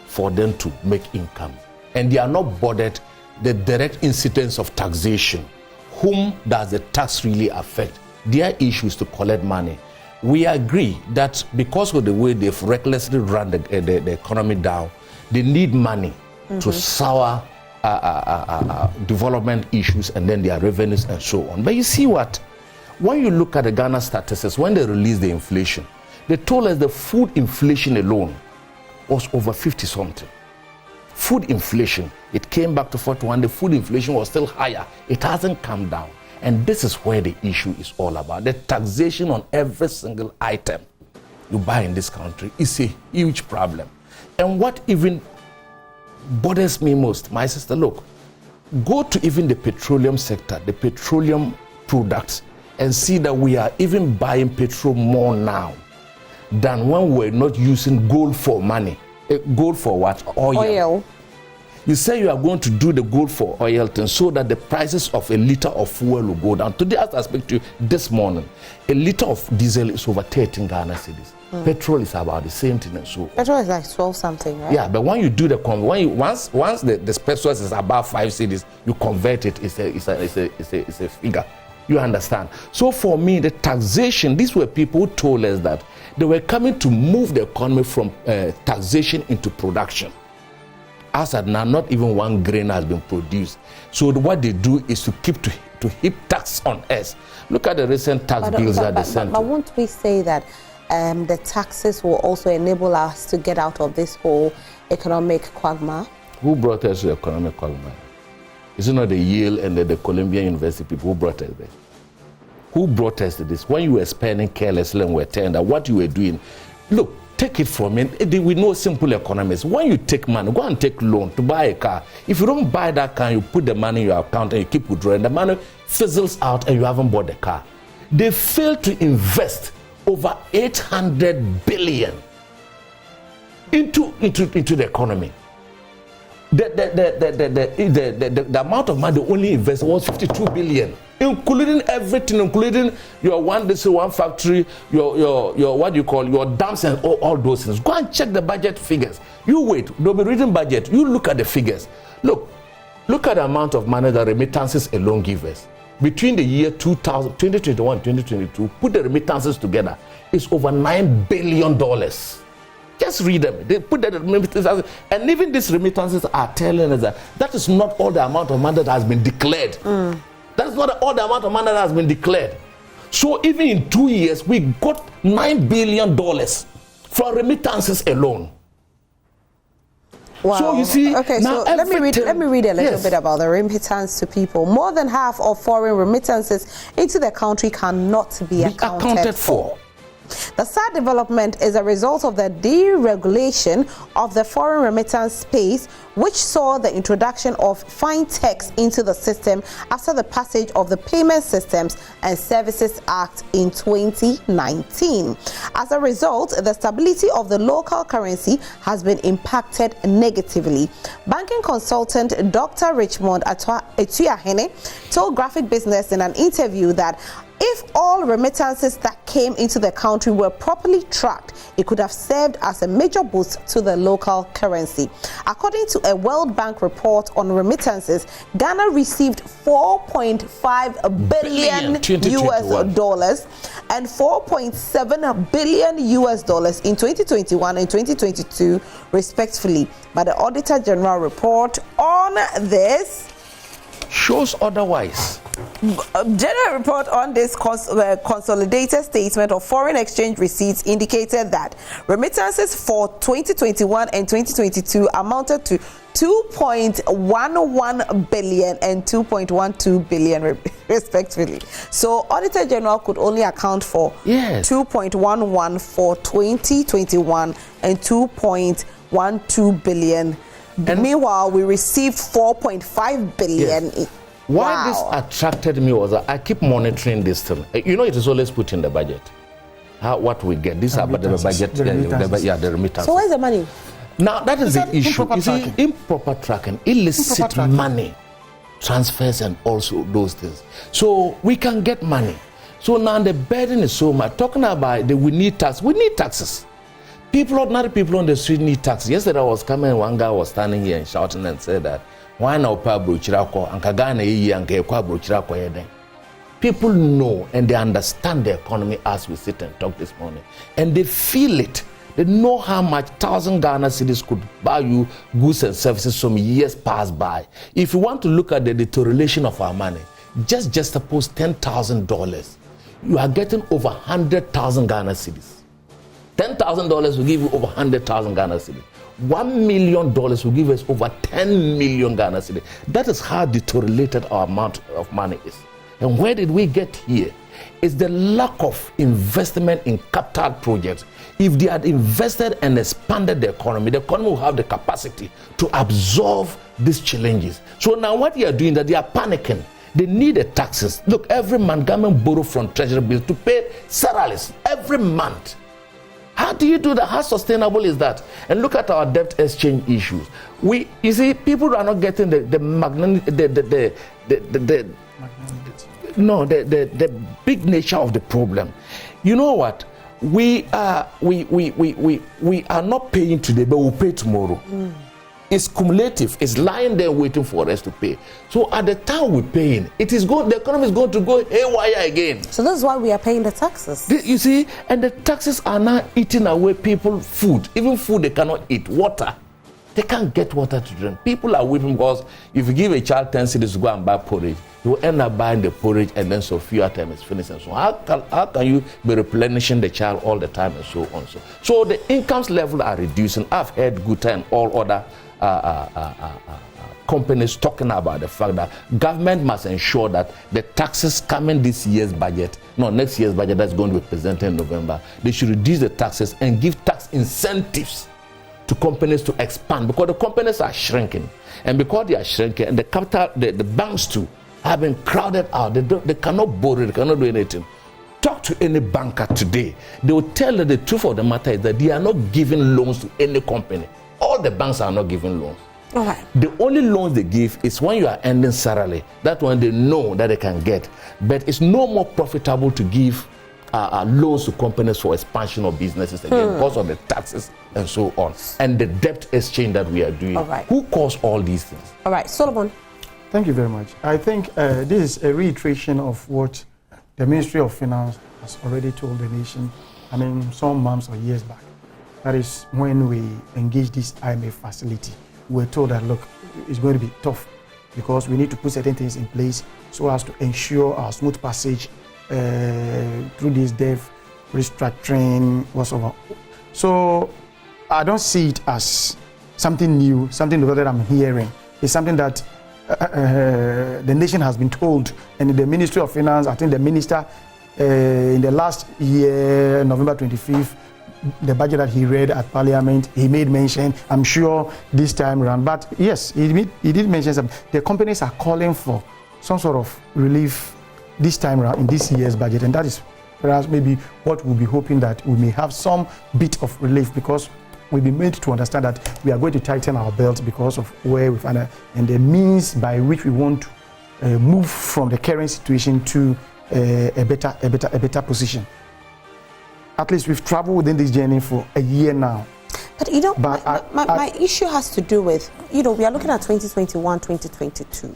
for them to make income. And they are not bothered the direct incidence of taxation. Whom does the tax really affect? Their issue is to collect money. We agree that because of the way they've recklessly run the economy down, they need money to sour development issues and then their revenues and so on. But you see what? When you look at the Ghana statistics, when they released the inflation, they told us the food inflation alone was over 50 something. Food inflation, it came back to 41. The food inflation was still higher. It hasn't come down. And this is where the issue is all about. The taxation on every single item you buy in this country is a huge problem. And what even bothers me most, my sister, look, go to even the petroleum sector, the petroleum products, and see that we are even buying petrol more now than when we're not using gold for money. Gold for what? Oil. You say you are going to do the gold for oil thing so that the prices of a liter of fuel will go down. Today, as I speak to you this morning, a liter of diesel is over 13 Ghana cedis. Petrol is about the same thing and so. Petrol is like 12 something, right? Yeah, but when you do the once the petrol is above 5 cedis, you convert it. It's a figure. You understand? So for me, the taxation, these were people who told us that they were coming to move the economy from taxation into production. As at now, not even one grain has been produced. So what they do is to keep to heap tax on us. Look at the recent tax bills that they sent. But won't we say that the taxes will also enable us to get out of this whole economic quagmire? Who brought us to economic quagmire? Is it not the Yale and the Columbia University people who brought us there? Who brought us to this? When you were spending carelessly and were telling that what you were doing, look, take it from me. We know simple economists. When you take money, go and take loan to buy a car. If you don't buy that car, you put the money in your account and you keep withdrawing. The money fizzles out and you haven't bought the car. They failed to invest over 800 billion into the economy. The amount of money they only invested was 52 billion, including everything, including your one factory, your what you call your dams and all those things. Go and check the budget figures. You wait, they'll be reading budget. You look at the figures. Look at the amount of money that remittances alone give us. Between the year 2021 and 2022, put the remittances together, it's over $9 billion. Just read them. They put that remittances, and even these remittances are telling us that is not all the amount of money that has been declared. That's not all the amount of money that has been declared. So even in 2 years, we got $9 billion for remittances alone. Wow. So you see, okay, so let me read a little bit about the remittance to people. More than half of foreign remittances into the country cannot be accounted for. The sad development is a result of the deregulation of the foreign remittance space, which saw the introduction of fintechs into the system after the passage of the Payment Systems and Services Act in 2019. As a result, the stability of the local currency has been impacted negatively. Banking consultant Dr. Richmond Etuahene told Graphic Business in an interview that if all remittances that came into the country were properly tracked, it could have served as a major boost to the local currency. According to a World Bank report on remittances, Ghana received $4.5 billion US dollars and $4.7 billion US dollars in 2021 and 2022, respectively. But the Auditor General report on this shows otherwise. General report on this consolidated statement of foreign exchange receipts indicated that remittances for 2021 and 2022 amounted to 2.11 billion and 2.12 billion respectively. So Auditor General could only account for 2.11 for 2021 and 2.12 billion. And meanwhile, we received 4.5 billion. Yes. Why this attracted me was that I keep monitoring this thing. You know, it is always put in the budget. What we get. These are the budget. The remittances. So where's the money? Now, that is the issue. You see, improper tracking, illicit money, transfers and also those things. So we can get money. So now the burden is so much. Talking about we need tax. We need taxes. Ordinary people on the street need taxes. Yesterday I was coming, one guy was standing here and shouting and said that, why now people know and they understand the economy as we sit and talk this morning. And they feel it They know how much 1,000 Ghana cedis could buy you goods and services from years past by. If you want to look at the deterioration of our money, just suppose $10,000. You are getting over 100,000 Ghana cedis. $10,000 will give you over 100,000 Ghana cedis. $1 million will give us over 10 million Ghana cedis. That is how deteriorated our amount of money is. And where did we get here? It's the lack of investment in capital projects. If they had invested and expanded the economy will have the capacity to absorb these challenges. So now what they are doing, that they are panicking. They need the taxes. Look, every month government borrow from treasury bills to pay salaries every month. How do you do that? How sustainable is that? And look at our debt exchange issues. You see, people are not getting the big nature of the problem. You know what? We are not paying today, but we'll pay tomorrow. It's cumulative. It's lying there waiting for us to pay. So at the time we're paying, the economy is going to go haywire again. So this is why we are paying the taxes. You see, and the taxes are now eating away people's food. Even food they cannot eat. Water. They can't get water to drink. People are weeping because if you give a child 10 cedis to go and buy porridge, you will end up buying the porridge and then so few time is finished. And so how can you be replenishing the child all the time and so on? So the incomes level are reducing. I've heard Guta and all other companies talking about the fact that government must ensure that the taxes coming next year's budget that's going to be presented in November, they should reduce the taxes and give tax incentives to companies to expand, because the companies are shrinking, and because they are shrinking, and the banks too have been crowded out. They cannot borrow, they cannot do anything. Talk to any banker today, they will tell you the truth of the matter is that they are not giving loans to any company. All the banks are not giving loans. All right. The only loans they give is when you are ending salary. That one they know that they can get, but it's no more profitable to give loans to companies for expansion of businesses again because of the taxes and so on, and the debt exchange that we are doing. All right. Who caused all these things? All right, Solomon. Thank you very much. I think this is a reiteration of what the Ministry of Finance has already told the nation, some months or years back. That is when we engaged this IMF facility. We were told that, look, it's going to be tough because we need to put certain things in place so as to ensure our smooth passage through this debt restructuring whatsoever. So I don't see it as something new, something that I'm hearing. It's something that the nation has been told, and the Ministry of Finance, I think the minister in the last year, November 25th, the budget that he read at Parliament, he made mention, I'm sure this time around, but yes, he did mention something. The companies are calling for some sort of relief this time around in this year's budget, and that is perhaps maybe what we'll be hoping, that we may have some bit of relief, because we've been made to understand that we are going to tighten our belts because of where we find it and the means by which we want to move from the current situation to a better position. At least we've traveled within this journey for a year now. But my issue has to do with, we are looking at 2021, 2022.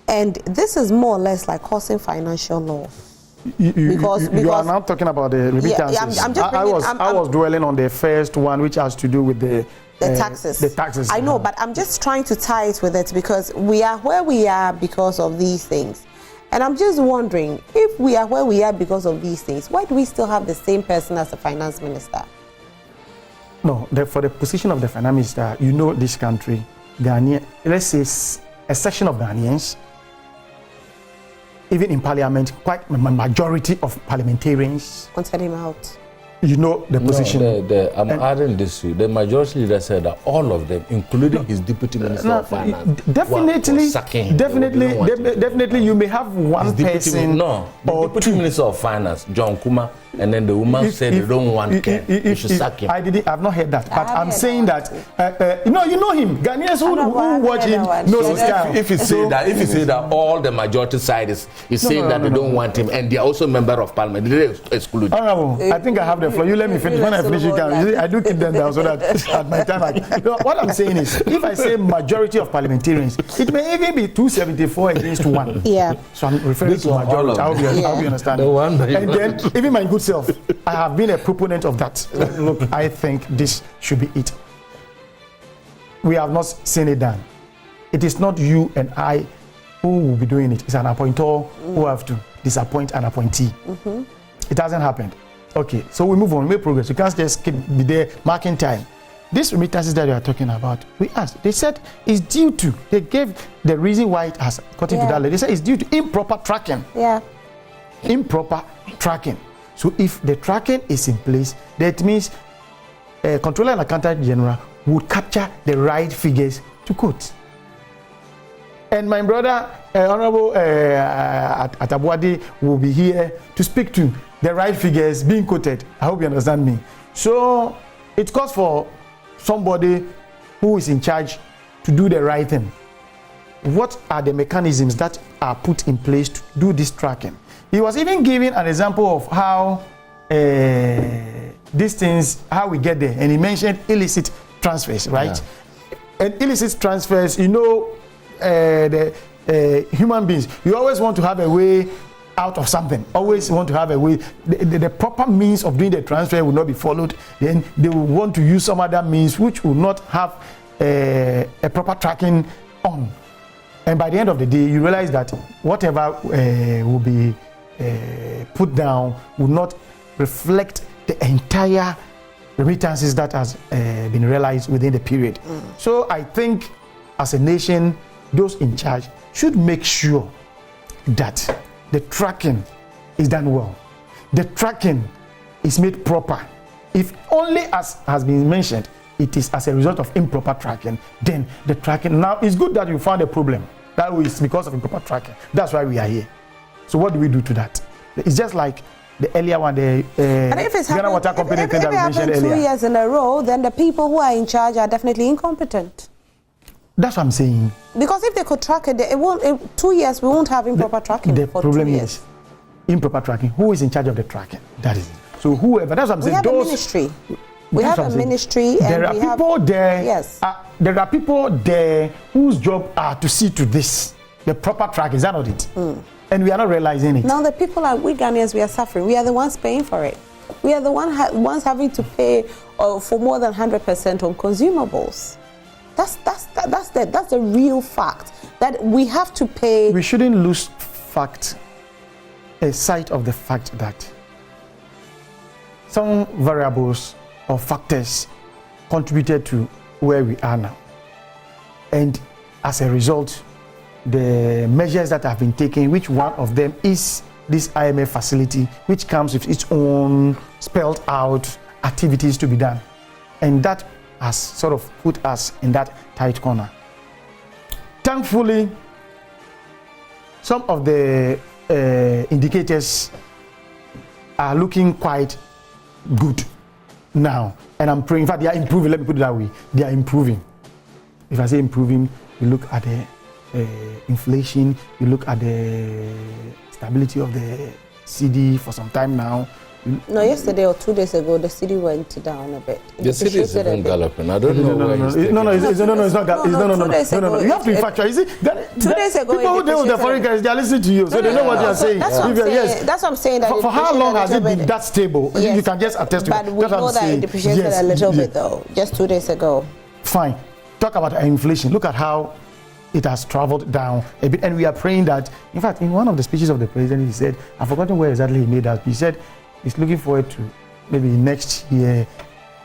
And this is more or less like causing financial loss. Because you are now talking about the remittances. I was dwelling on the first one, which has to do with the taxes. The taxes. I know, but I'm just trying to tie it with it, because we are where we are because of these things. And I'm just wondering, if we are where we are because of these things, why do we still have the same person as the finance minister? No, for the position of the finance minister, this country, Ghanaian, let's say a section of Ghanaians, even in parliament, quite a majority of parliamentarians want him out. The position. I'm adding this to you. The majority leader said that all of them, including his deputy minister of finance, definitely, you may have one person. The deputy minister of finance, John Kuma, and then the woman said they don't want Ken. You should sack him. I've not heard that, but I'm saying that you know him. Ghanaians who watch him knows his style. If you say that all the majority side is saying that they don't want him, and they are also member of parliament, they exclude. I think I have the floor. You let me finish. When I finish, you can. I do keep them down so that at my time. What I'm saying is, if I say majority of parliamentarians, it may even be 274 against 1. Yeah. So I'm referring to majority. I hope you understand. And then, even my good self, I have been a proponent of that. Look, I think this should be it. We have not seen it done. It is not you and I who will be doing it. It's an appointor who have to disappoint an appointee. It hasn't happened. Okay, so we move on, we make progress. You can't just keep be there marking time. These remittances that you are talking about, we asked. They said it's due to. They gave the reason why it has gotten to that level. They said it's due to improper tracking. Yeah. Improper tracking. So if the tracking is in place, that means Controller and Accountant General would capture the right figures to quote. And my brother, Honorable Atabuadi, will be here to speak to the right figures being quoted. I hope you understand me. So it calls for somebody who is in charge to do the right thing. What are the mechanisms that are put in place to do this tracking? He was even giving an example of how these things, how we get there. And he mentioned illicit transfers, right? Yeah. And illicit transfers, you know, human beings, you always want to have a way out of something. Always want to have a way. The proper means of doing the transfer will not be followed. Then they will want to use some other means which will not have a proper tracking on. And by the end of the day, you realize that whatever will be put down will not reflect the entire remittances that has been realized within the period. So I think as a nation, those in charge should make sure that the tracking is done well. The tracking is made proper. If only, as has been mentioned, it is as a result of improper tracking, then the tracking, now it's good that you found a problem. That is because of improper tracking. That's why we are here. So what do we do to that? It's just like the earlier one, the Ghana Water Company thing that we mentioned earlier. 2 years in a row, then the people who are in charge are definitely incompetent. That's what I'm saying. Because if they could track it, it won't. 2 years we won't have improper tracking. The for problem 2 years. is improper tracking. Who is in charge of the tracking? That is it. So whoever. That's what I'm saying. We have a ministry. We have a ministry, and there are people there. Yes. There are people there whose job are to see to this, the proper tracking. Is that not it? And we are not realizing it. Now the people are, we Ghanaians, we are suffering. We are the ones paying for it. We are the ones having to pay for more than 100% on consumables. That's the real fact that we have to pay. We shouldn't lose sight of the fact that some variables or factors contributed to where we are now, and as a result, the measures that have been taken, which one of them is this IMF facility, which comes with its own spelled out activities to be done, and that has sort of put us in that tight corner. Thankfully, some of the indicators are looking quite good now, and I'm praying. In fact, they are improving. Let me put it that way. They are improving. If I say improving, you look at the inflation, you look at the stability of the CD for some time now. No, yesterday or 2 days ago, the CD went down a bit. The CD is even galloping. I don't know why it's no, it's not galloping. No. You have to be factual. You see, 2 days ago, people who deal with the foreign currency, they are listening to you, so they know what you are saying. That's what I'm saying. Yes. That's what I'm saying. That for how long has it been that stable? Yes. You can just attest to it. But we know that it depreciated a little bit, though, just 2 days ago. Fine. Talk about inflation. Look at how it has traveled down a bit, and we are praying that. In fact, in one of the speeches of the president, he said, I've forgotten where exactly he made that. He said he's looking forward to maybe next year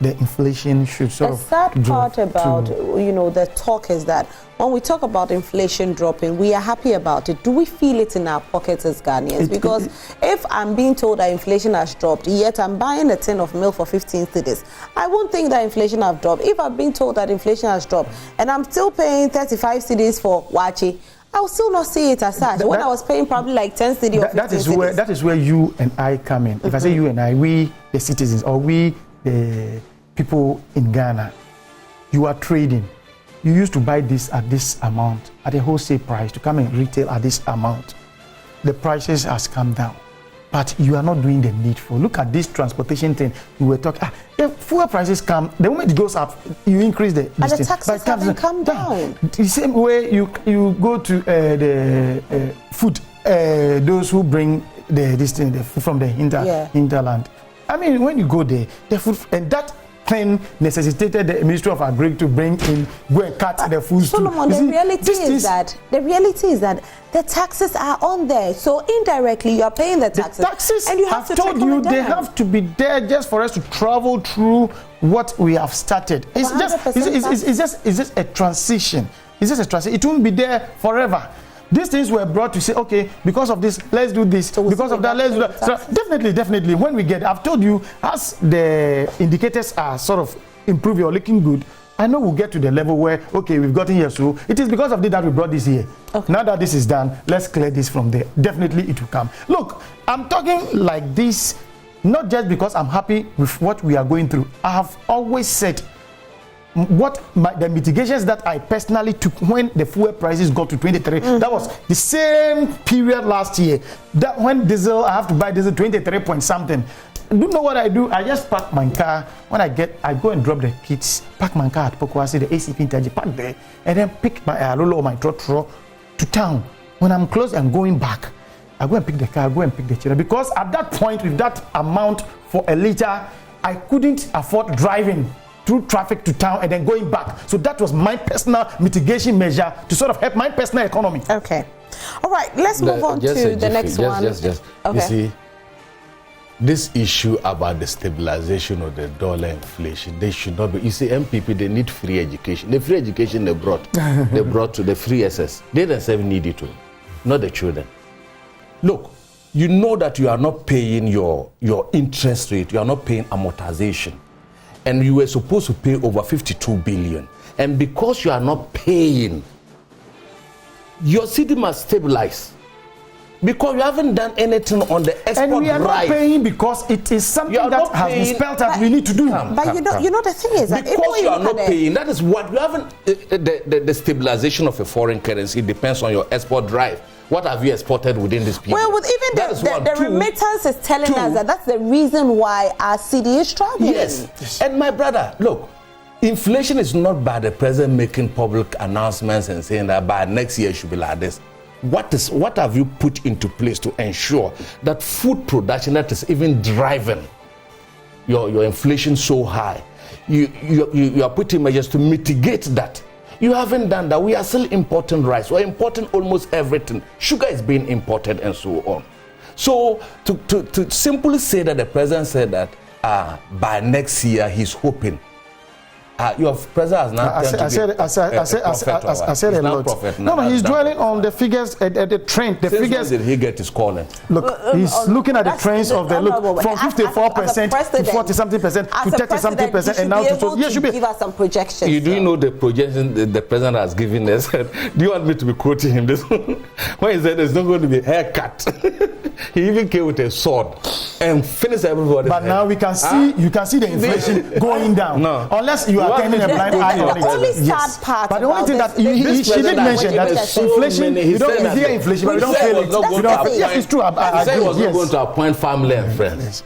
the inflation should sort of drop. The sad part about the talk is that when we talk about inflation dropping, we are happy about it. Do we feel it in our pockets as Ghanaians? Because if I'm being told that inflation has dropped, yet I'm buying a tin of milk for 15 cedis, I won't think that inflation has dropped. If I'm being told that inflation has dropped and I'm still paying 35 cedis for wachi, I will still not see it as such. When I was paying probably like 10 cedis or 15 cedis. That is where you and I come in. If I say you and I, we the citizens, or we the people in Ghana, you are trading. You used to buy this at this amount, at a wholesale price, to come and retail at this amount. The prices has come down. but you are not doing the needful. Look at this transportation thing. We were talking. If fuel prices come, the moment it goes up, you increase the. And the taxes haven't come down. The same way you go to the food. Those who bring the food from the hinterland. I mean, when you go there, the food and that thing necessitated the Ministry of Agri to bring in, go and cut the food. Solomon, the reality is that the taxes are on there. So indirectly, you are paying the taxes. The taxes, and you have to told you, they have to be there just for us to travel through what we have started. It's just a transition. It's just a transition. It won't be there forever. These things were brought to say, okay, because of this, let's do this. So because of that, let's do that. So definitely, when we get, I've told you, as the indicators are sort of improving or looking good, I know we'll get to the level where, okay, we've gotten here. So it is because of this that we brought this here. Okay. Now that this is done, let's clear this from there. Definitely it will come. Look, I'm talking like this, not just because I'm happy with what we are going through. I have always said, the mitigations that I personally took when the fuel prices got to 23, that was the same period last year. That when diesel, I have to buy diesel 23 point something. Do you know what I do? I just park my car. When I go and drop the kids, park my car at Pokwasi, the ACP Intaji, park there, and then pick my Alolo or my trotro to town. When I'm close and going back, I go and pick the car, go and pick the children. Because at that point, with that amount for a liter, I couldn't afford driving through traffic to town and then going back. So that was my personal mitigation measure to sort of help my personal economy. Okay. All right, let's move on to the next one. Okay. You see, this issue about the stabilization of the dollar inflation, they should not be. You see, MPP, they need free education. The free education they brought to the free SS. They themselves need it too, not the children. Look, you know that you are not paying your interest rate, you are not paying amortization. And you were supposed to pay over 52 billion. And because you are not paying, your city must stabilize. Because you haven't done anything on the export drive. And we are not paying because it is something that has been spelled out we need to do. But you know the thing is that because you are not paying, that is what you haven't. The stabilization of a foreign currency depends on your export drive. What have you exported within this period? Well, with even the remittance is telling us that that's the reason why our city is struggling. Yes. And my brother, look, inflation is not by the president making public announcements and saying that by next year it should be like this. What have you put into place to ensure that food production that is even driving your inflation so high, you are putting measures to mitigate that? You haven't done that. We are still importing rice. We're importing almost everything. Sugar is being imported and so on. So to simply say that the president said that by next year he's hoping. Your president has not. I said a lot. No, he's dwelling on the figures, the trend. The figures. Did he get his calling? Look, he's looking at the trends of the look from 54% to 40-something% to 30-something%, and now to should give us some projections. You do know the projection the president has given us? Do you want me to be quoting him this one? When he said there's not going to be a haircut, he even came with a sword and finished everybody. But now we can see, you can see the inflation going down. No, unless you are turning a blind eye on it. The only sad part. But the only thing that she did mention that inflation, we don't hear inflation, but we don't feel it. Yes, it's true. I said he was not going to appoint family and friends.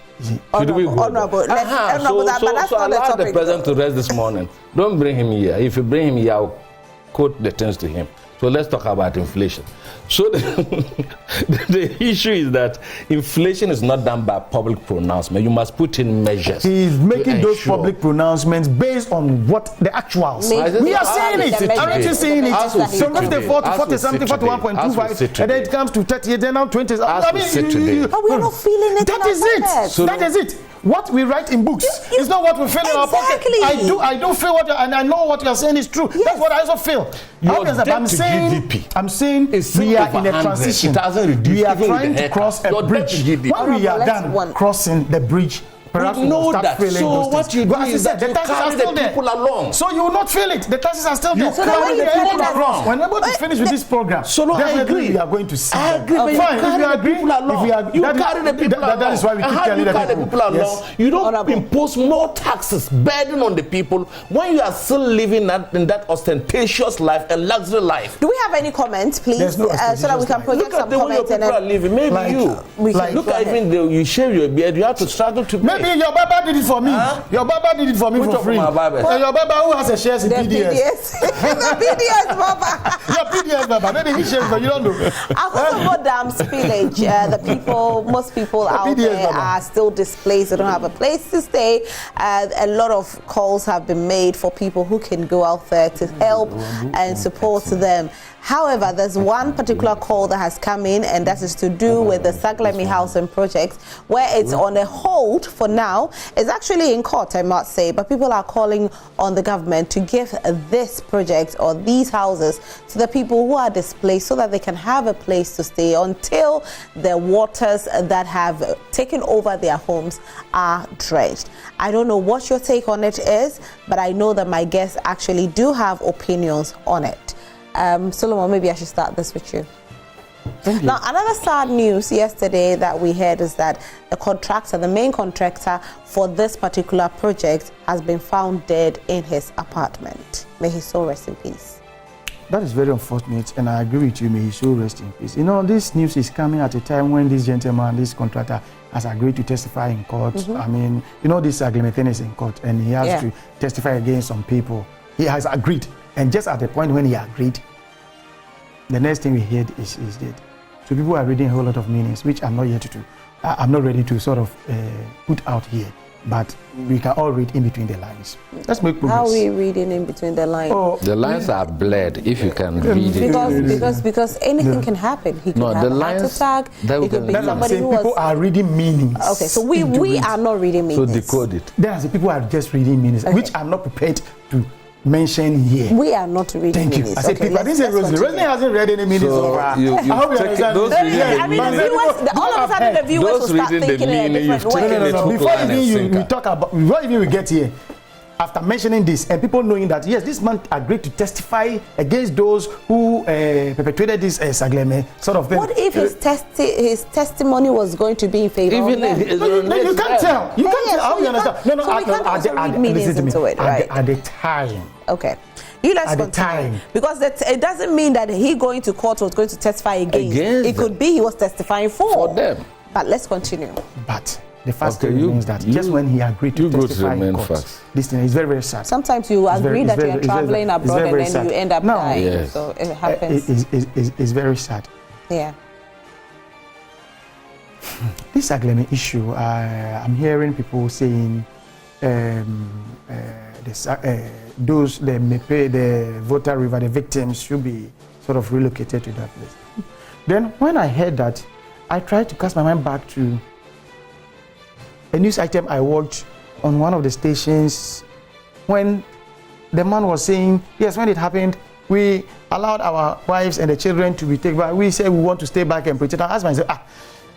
Honorable, but that's so not the allow topic. The president to rest this morning. Don't bring him here. If you bring him here, I'll quote the things to him. So let's talk about inflation. So the issue is that inflation is not done by public pronouncement. You must put in measures. He's making those public pronouncements based on what the actuals. We are seeing it. Aren't you seeing it? From 54 to 40 something, 41.25, and then it comes to 30, then now 20. But we are not feeling it. That is it. That is it. What we write in books is not what we feel in our pocket. I do feel what, and I know what you are saying is true. Yes. That's what I also feel. I'm saying we are in a transition. It hasn't reduced. We are trying to cross a bridge. When we are done crossing the bridge, perhaps we you will know start that. feeling So those what things. you do But as is said, that you carry the people along. So you will not feel it. The taxes are still there. So then when you feel it, when we're about to finish with this program, So no, I definitely agree. we are going to see. I agree. that. But you Fine, carry if you the agree, people along. You carry the people along. That is why we And keep how telling you the carry the people along? Yes. You don't Honorable. impose more taxes, burden on the people when you are still living in that ostentatious life, a luxury life. Do we have any comments, please, There's no so that we can ostentatious project Look at some the way your comments people are living. Maybe Like- you. Look at even you shave your beard, you have to struggle to pay. Maybe your baba did it for me. Your baba did it for me Which for of free. my babas? And your baba who has a shares in the PDS. the PDS, Baba. Your PDS baba. Maybe he shares, but you don't know. Akosombo Dam spillage, most people out PDS, there Baba. are still displaced. They don't have a place to stay. A lot of calls have been made for people who can go out there to help and support them. However, there's one particular call that has come in, and that is to do with the Saglemi housing project, where it's on a hold for now. It's actually in court, I must say, but people are calling on the government to give this project or these houses to the people who are displaced so that they can have a place to stay until the waters that have taken over their homes are dredged. I don't know what your take on it is, but I know that my guests actually do have opinions on it. Solomon, maybe I should start this with you. Now, another sad news yesterday that we heard is that the main contractor for this particular project has been found dead in his apartment. May his soul rest in peace. That is very unfortunate, and I agree with you. May his soul rest in peace. You know, this news is coming at a time when this gentleman, this contractor, has agreed to testify in court. I mean, you know, this agreement is in court, and he has to testify against some people. He has agreed, and just at the point when he agreed, the next thing we heard is dead. So people are reading a whole lot of meanings, which I'm not yet to do. I'm not ready to sort of put out here, but we can all read in between the lines. Let's make progress. How are we reading in between the lines? Oh, The lines are blurred if you can read it. Because anything can happen. He could No, have the a heart lines attack. that we He could can be read. I'm somebody saying who people was. are reading meanings. Okay, so we into it. are not reading So meanings. decode it. There are the people who are just reading meanings, Okay. which I'm not prepared to mention here. We are not reading Thank you. meanings. I said people. I didn't say Rosalie. Rosalie hasn't read any meanings So of her. you I hope you take understand. those reading Yeah, the I mean, the meaning. viewers, all of a sudden, the viewers will Those start reading the thinking in a meaning, different you've way. taken it. Before Line and even sinker. we talk about, before even we get here, after mentioning this and people knowing that yes, this man agreed to testify against those who perpetrated this Sagleme sort of thing. What if his testimony was going to be in favor of Even them? if No, you can't tell. You can't yes, tell. How so you you understand? can't- so we can't also read meanings listen to me. into it, right? At the time. Okay. Let's At the continue. time. Because it doesn't mean that he going to court was going to testify against. Against It could be he was testifying for them. But let's continue. But the fact Okay, remains that just when he agreed to you go to testify the in main court, facts. this thing is very, very sad. Sometimes you agree it's that very- you're it's very- traveling it's abroad very, and very then sad. you end up No. dying. Yes. So it happens. It's very sad. Yeah. This Sagleme issue, I'm hearing people saying the Volta River, the victims should be sort of relocated to that place. Then when I heard that, I tried to cast my mind back to a news item I watched on one of the stations when the man was saying, yes, when it happened, we allowed our wives and the children to be taken back. We said we want to stay back and protect. I asked myself,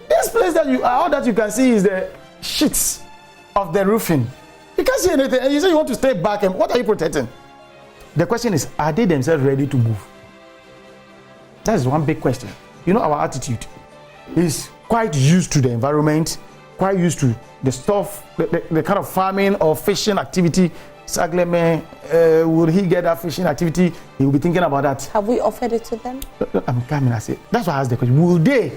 this place that all that you can see is the sheets of the roofing. You can't see anything. And you say you want to stay back, and what are you protecting? The question is, are they themselves ready to move? That is one big question. You know, our attitude is quite used to the environment, quite used to the stuff, the kind of farming or fishing activity. Sagleme, will he get that fishing activity? He will be thinking about that. Have we offered it to them? I'm coming, I say. That's why I asked the question. Will they?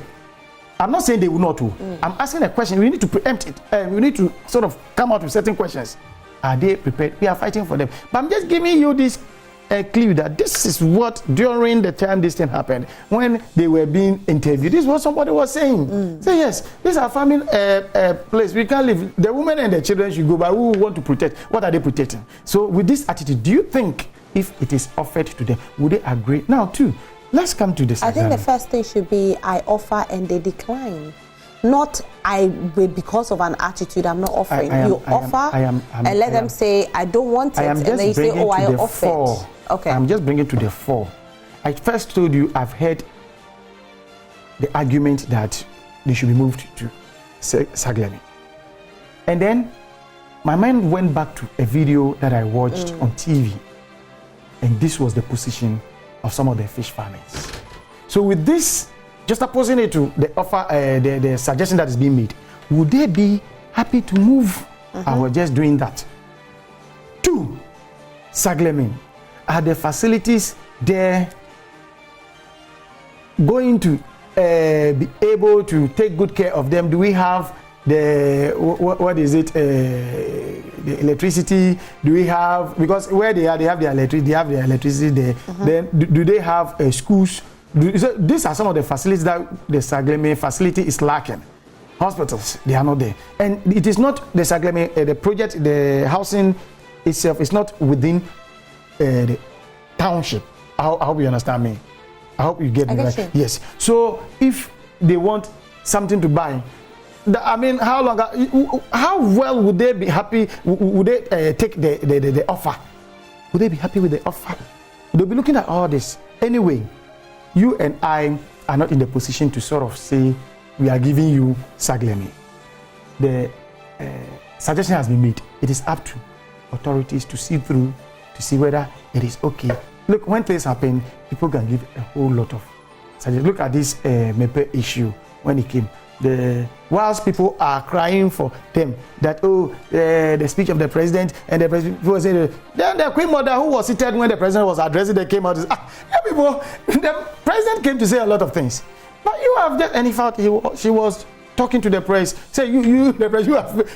I'm not saying they will not. I'm asking a question. We need to preempt it. We need to sort of come out with certain questions. Are they prepared? We are fighting for them. But I'm just giving you this clue that this is what, during the time this thing happened, when they were being interviewed, this is what somebody was saying. Say, yes, this is our farming place. We can't live. The women and the children should go, but who want to protect? What are they protecting? So with this attitude, do you think if it is offered to them, would they agree? Now, too, let's come to this. I think the first thing should be I offer and they decline. Not because of an attitude I'm not offering. You offer and let them say I don't want it, and then you say, oh, I offer. Okay. I'm just bringing to the fore. I first told you I've heard the argument that they should be moved to Sagleme. And then my mind went back to a video that I watched on TV, and this was the position of some of the fish farmers. So with this, just opposing it to the offer, the suggestion that is being made, would they be happy to move? I was just doing that. 2, Saglemin, are the facilities there going to be able to take good care of them? Do we have the what is it? The electricity? Do we have, because where they are, they have the electricity there. Then do they have schools? So these are some of the facilities that the Sagleme facility is lacking. Hospitals, they are not there, and it is not the Sagleme the project, the housing itself is not within the township. I hope you understand me. I hope you get me right. Yes. So if they want something to buy, I mean, how well would they be happy? Would they take the offer? Would they be happy with the offer? They'll be looking at all this. Anyway, you and I are not in the position to sort of say we are giving you Sagleme. The suggestion has been made. It is up to authorities to see through, to see whether it is okay. Look, when things happen, people can give a whole lot of suggestions. Look at this MEPE issue when it came. Whilst people are crying for them that the speech of the president, and the president was saying, then the Queen Mother who was seated when the president was addressing, they came out and said, people, the president came to say a lot of things, but you have just, and he felt she was talking to the press, say you the press,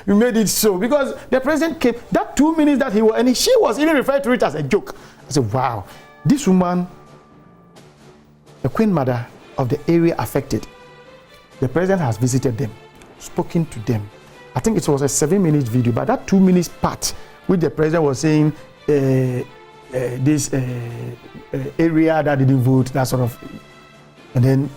you made it so, because the president came that 2 minutes that he was, and she was even referred to it as a joke. I said, wow, this woman, the Queen Mother of the area affected. The president has visited them, spoken to them. I think it was a 7-minute video, but that 2 minutes part, which the president was saying, this area that didn't vote, that sort of, and then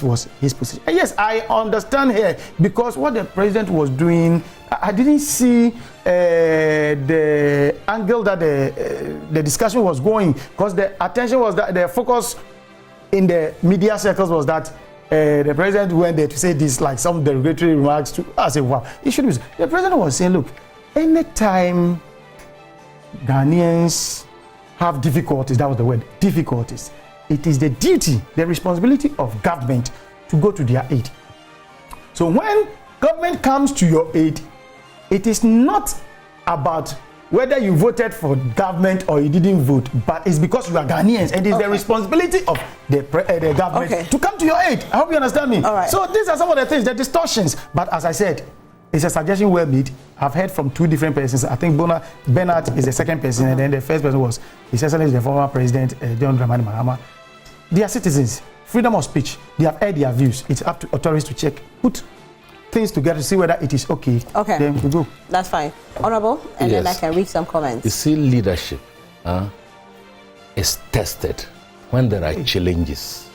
was his position. And yes, I understand here, because what the president was doing, I didn't see the angle that the discussion was going, because the attention was that the focus in the media circles was that the president went there to say this, like some derogatory remarks to. I said, wow, it should be. The president was saying, look, anytime Ghanaians have difficulties, that was the word, difficulties, it is the duty, the responsibility of government to go to their aid. So when government comes to your aid, it is not about whether you voted for government or you didn't vote, but it's because you are Ghanaians, and it's the responsibility of the government to come to your aid. I hope you understand me. All right. So these are some of the things, the distortions. But as I said, it's a suggestion well made. I've heard from 2 different persons. I think Bernard is the second person, and then the first person was His Excellency the former President John Dramani Mahama. They are citizens. Freedom of speech. They have aired their views. It's up to authorities to check, put things together to see whether it is okay. Okay. Then we go. That's fine. Honorable, and then I can read some comments. You see, leadership is tested when there are challenges.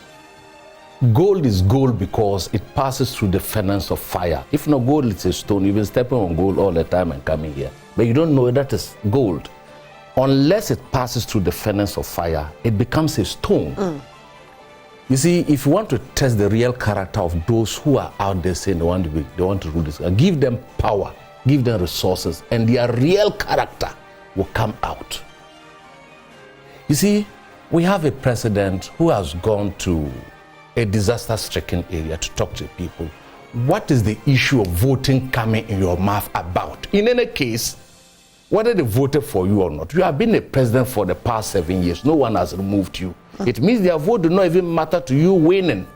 Gold is gold because it passes through the furnace of fire. If not gold, it's a stone. You've been stepping on gold all the time and coming here, but you don't know that is gold. Unless it passes through the furnace of fire, it becomes a stone. You see, if you want to test the real character of those who are out there saying they want to rule this, give them power, give them resources, and their real character will come out. You see, we have a president who has gone to a disaster-stricken area to talk to people. What is the issue of voting coming in your mouth about? In any case, whether they voted for you or not, you have been a president for the past 7 years. No one has removed you. It means their vote do not even matter to you winning.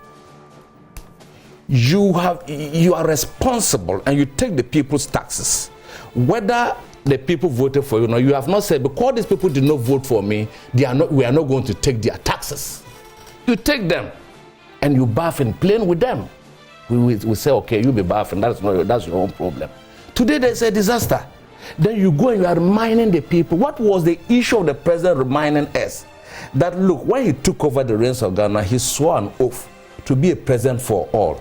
You are responsible, and you take the people's taxes. Whether the people voted for you or not, you have not said, because these people did not vote for me, we are not going to take their taxes. You take them, and you bath and play with them. We say, okay, you be bathing, that's your own problem. Today there's a disaster. Then you go and you are reminding the people. What was the issue of the president reminding us? That look, when he took over the reins of Ghana, he swore an oath to be a president for all.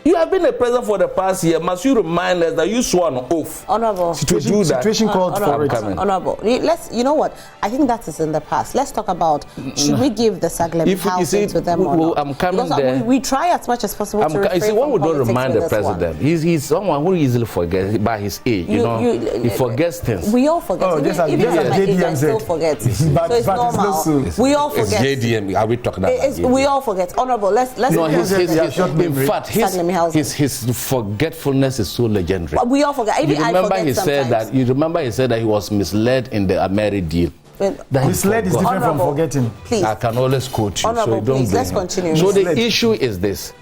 You have been a president for the past year. Must you remind us that you swore an oath? Honorable. Situation called for it. Honorable. You know what? I think that is in the past. Let's talk about, should we give the Saglem housing to them or not? I'm coming because there. We try as much as possible to refrain from one would not remind the president. He's someone who easily forgets by his age. He forgets things. We all forget. Oh, just even as I still forget. So it's normal. We all forget. It's JDM. Are we talking about? We all forget. Honorable. Let's. No, in fact, his forgetfulness is so legendary. We all forget. Even I forget sometimes. You remember he said that he was misled in the Ameri deal. Misled is different from forgetting. Please. I can always quote you. Honorable, so please, let's continue. So the issue is this.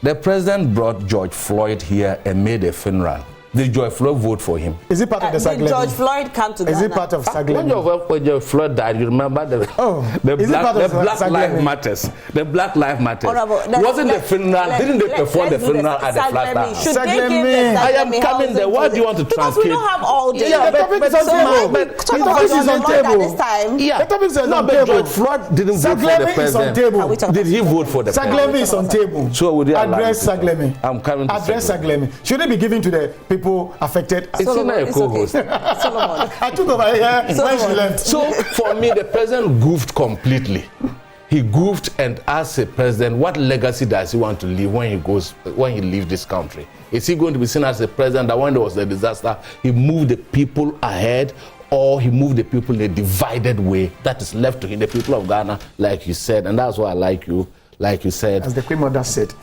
The president brought George Floyd here and made a funeral. Did George Floyd vote for him? Is it part of the Saglem? Did George Floyd come to Ghana? Is it part of Saglem? When George Floyd died, you remember the Black Lives Matters. The Black Lives Matters. Wasn't the funeral? Didn't they perform the funeral at the flashback? Should they give the I am coming there. Why do you want to because transcribe? we don't have all day. Yeah, the topic is on table. The topic is on table. This time. Yeah, the topic is on but table. George Floyd didn't vote for the president. Did he vote for the president? Saglem is on table. So would you address Saglem? I'm coming to address Saglem. Should it be given to the people affected? It's not a co-host. Solomon. I took over here when she left. So for me, the president goofed completely. He goofed, and as a president, what legacy does he want to leave when he leaves this country? Is he going to be seen as a president that when there was a disaster, he moved the people ahead, or he moved the people in a divided way that is left to him, the people of Ghana, like you said, and that's why I like you said. As the Queen Mother said.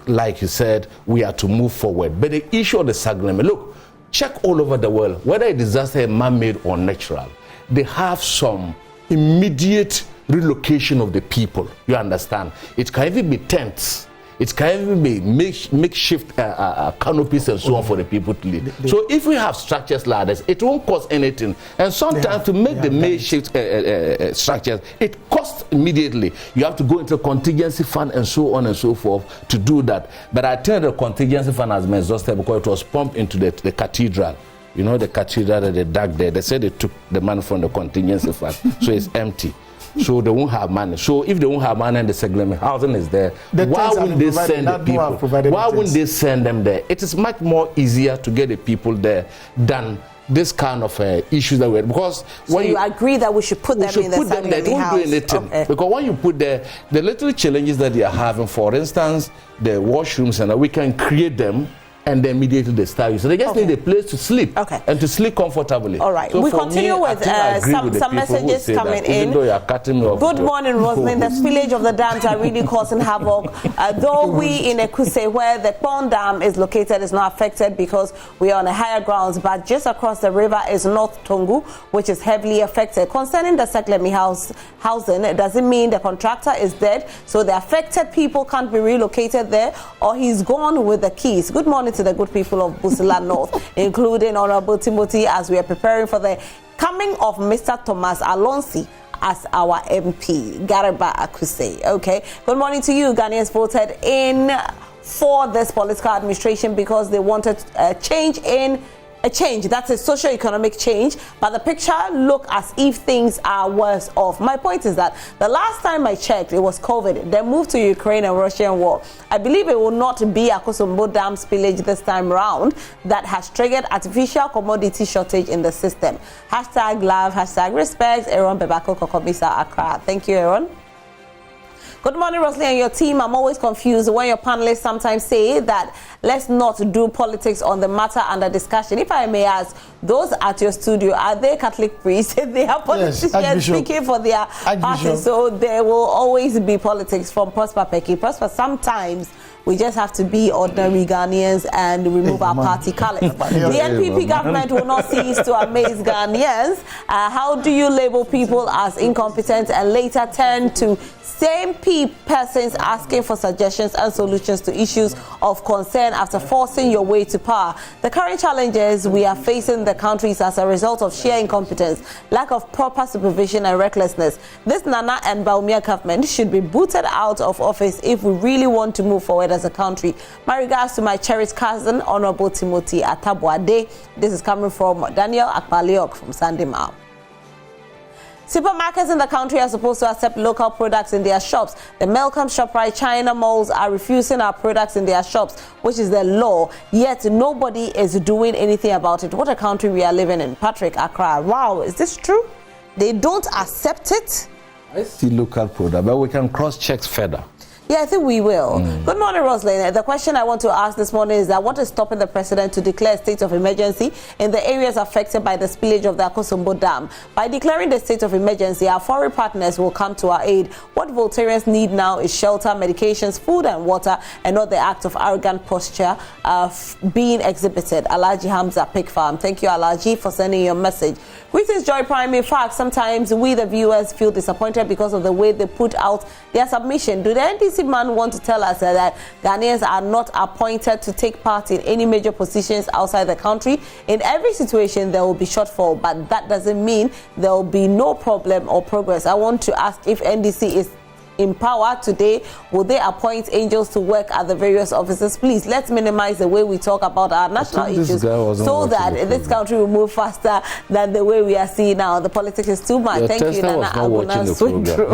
Like you said, we are to move forward. But the issue of the Saglem, look, check all over the world, whether a disaster is man-made or natural, they have some immediate relocation of the people. You understand? It can even be tents. It can even be makeshift canopies and so on for the people to live. So if we have structures like this, it won't cost anything. And sometimes to make the makeshift structures, it costs immediately. You have to go into a contingency fund and so on and so forth to do that. But I tell the contingency fund has been exhausted because it was pumped into the cathedral. You know, the cathedral that they dug there. They said they took the money from the contingency fund, so it's empty. So they won't have money. So if they won't have money and the Saglem housing is there, why wouldn't they send the people? Why wouldn't they send them there? It is much more easier to get the people there than this kind of issues that we have. Because so you agree that we should put them in the Saglem house? Won't do anything. Okay. Because when you put the little challenges that they are having, for instance, the washrooms, and we can create them. And then immediately they start using. So they just need a place to sleep and to sleep comfortably. All right. So we continue with some messages coming in. Good morning, Rosalind. The spillage of the dams are really causing havoc. Though we in Ekuse, where the Pond Dam is located, is not affected because we are on a higher grounds. But just across the river is North Tongu, which is heavily affected. Concerning the Saglemi housing, it doesn't mean the contractor is dead. So the affected people can't be relocated there, or he's gone with the keys. Good morning to the good people of Busila North, including Honorable Timothy, as we are preparing for the coming of Mr. Thomas Alonsi as our MP, Garba Akuse. Okay, good morning to you. Ghanaians voted in for this political administration because they wanted a change, that's a socio-economic change, but the picture look as if things are worse off. My point is that the last time I checked, it was COVID, then moved to Ukraine and Russian war. I believe it will not be a Kosombo Dam spillage this time round that has triggered artificial commodity shortage in the system. Hashtag love, hashtag respect. Aaron Bebako Kokomisa Accra. Thank you, Aaron. Good morning, Rosalie and your team. I'm always confused when your panelists sometimes say that let's not do politics on the matter under discussion. If I may ask, those at your studio, are they Catholic priests? They are politicians speaking for their party, so there will always be politics from Prosper Peki. Prosper, sometimes we just have to be ordinary Ghanaians and remove our party colors. The NPP government will not cease to amaze Ghanaians. How do you label people as incompetent and later turn to same persons asking for suggestions and solutions to issues of concern after forcing your way to power? The current challenges we are facing in the country is as a result of sheer incompetence, lack of proper supervision and recklessness. This Nana and Baumia government should be booted out of office if we really want to move forward as a country. My regards to my cherished cousin, Honorable Timothy Atabwade. This is coming from Daniel Akpaliok from Sandemau. Supermarkets in the country are supposed to accept local products in their shops. The Melcom, ShopRite, China malls are refusing our products in their shops, which is the law. Yet nobody is doing anything about it. What a country we are living in. Patrick, Accra. Wow, is this true? They don't accept it? I see local product, but we can cross-check further. Yeah, I think we will. Good morning, Roslyn. The question I want to ask this morning is that what is stopping the president to declare a state of emergency in the areas affected by the spillage of the Akosombo Dam? By declaring the state of emergency, our foreign partners will come to our aid. What Voltarians need now is shelter, medications, food and water, and not the act of arrogant posture being exhibited. Alaji Hamza, Pig Farm. Thank you, Alaji, for sending your message. Greetings, Joy Prime. In fact, sometimes we, the viewers, feel disappointed because of the way they put out their submission. Do the NDC man want to tell us that Ghanaians are not appointed to take part in any major positions outside the country? In every situation, there will be shortfall, but that doesn't mean there will be no problem or progress. I want to ask if NDC is in power today, will they appoint angels to work at the various offices? Please, let's minimize the way we talk about our national issues so that this country will move faster than the way we are seeing now. The politics is too much. Thank you, Nana.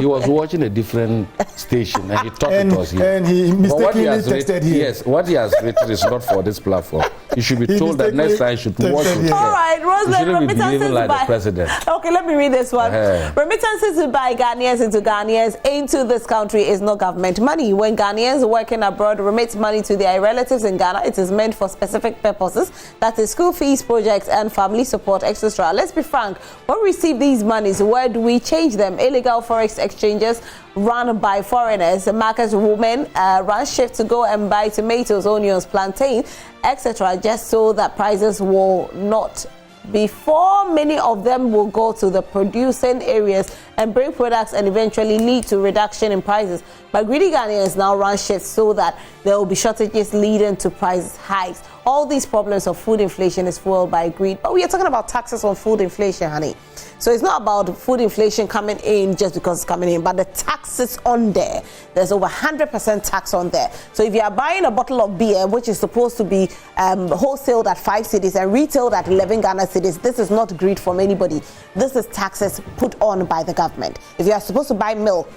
He was watching a different station and he thought it was here. And he mistakenly texted here. Yes, what he has written is not for this platform. You should be told that next time you should watch it. All right, Rosemary, remittances like the president. Okay, let me read this one. Remittances by Ghanaians into Ghanaians into this country is not government money. When Ghanaians working abroad remit money to their relatives in Ghana, it is meant for specific purposes. That is school fees, projects, and family support, etc. Let's be frank. When we receive these monies, where do we change them? Illegal forex exchanges run by foreigners. Market women run shift to go and buy tomatoes, onions, plantain, etc. just so that prices will not. Before many of them will go to the producing areas and bring products and eventually lead to reduction in prices. But greedy Ghanaians now run shifts so that there will be shortages leading to price hikes. All these problems of food inflation is fueled by greed. But we are talking about taxes on food inflation, honey. So it's not about food inflation coming in just because it's coming in, but the taxes on there. There's over 100% tax on there. So if you are buying a bottle of beer, which is supposed to be wholesaled at 5 cedis and retailed at 11 Ghana cedis, this is not greed from anybody. This is taxes put on by the government. If you are supposed to buy milk,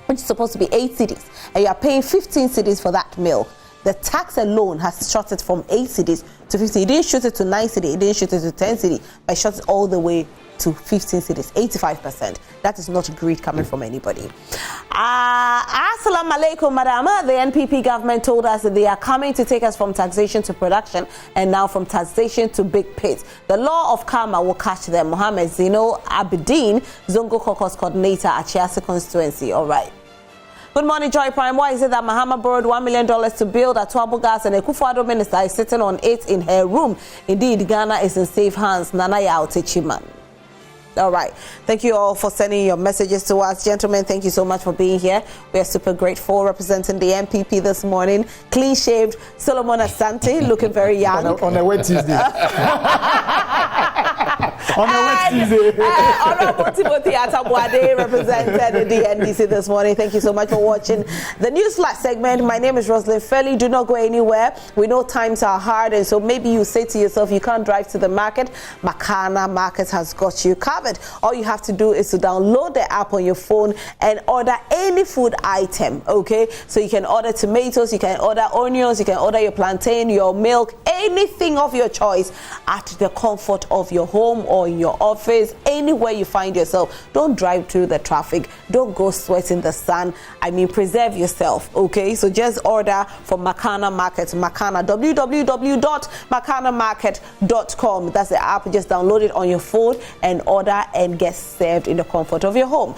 which is supposed to be 8 cedis, and you are paying 15 cedis for that milk, the tax alone has shot it from 8 cedis to 15. It didn't shoot it to 9 cedis, it didn't shoot it to 10 cedis, but it shot it all the way to 15 cedis, 85%. That is not greed coming from anybody. Assalamu alaikum, madama. The NPP government told us that they are coming to take us from taxation to production and now from taxation to big pits. The law of karma will catch them. Mohammed Zino Abedin, Zongo Caucus coordinator at Chiasi constituency. All right. Good morning, Joy Prime. Why is it that Mahama borrowed $1 million to build a Tuabo gas and a Kufuado minister is sitting on it in her room? Indeed, Ghana is in safe hands. Nana Yao Techiman. All right. Thank you all for sending your messages to us. Gentlemen, thank you so much for being here. We are super grateful representing the MPP this morning. Clean-shaved Solomon Asante, looking very young. On a wet Tuesday. On a wet Tuesday. Honorable Timothy Atabwade represented the NDC this morning. Thank you so much for watching the News Flash segment. My name is Roslyn Fairley. Do not go anywhere. We know times are hard, and so maybe you say to yourself, you can't drive to the market. Makana Market has got you covered. All you have to do is to download the app on your phone and order any food item, okay? So you can order tomatoes, you can order onions, you can order your plantain, your milk, anything of your choice at the comfort of your home or in your office, anywhere you find yourself. Don't drive through the traffic. Don't go sweat in the sun. I mean, preserve yourself, okay? So just order from Makana Market. Makana, www.makanamarket.com. That's the app. Just download it on your phone and order and get served in the comfort of your home.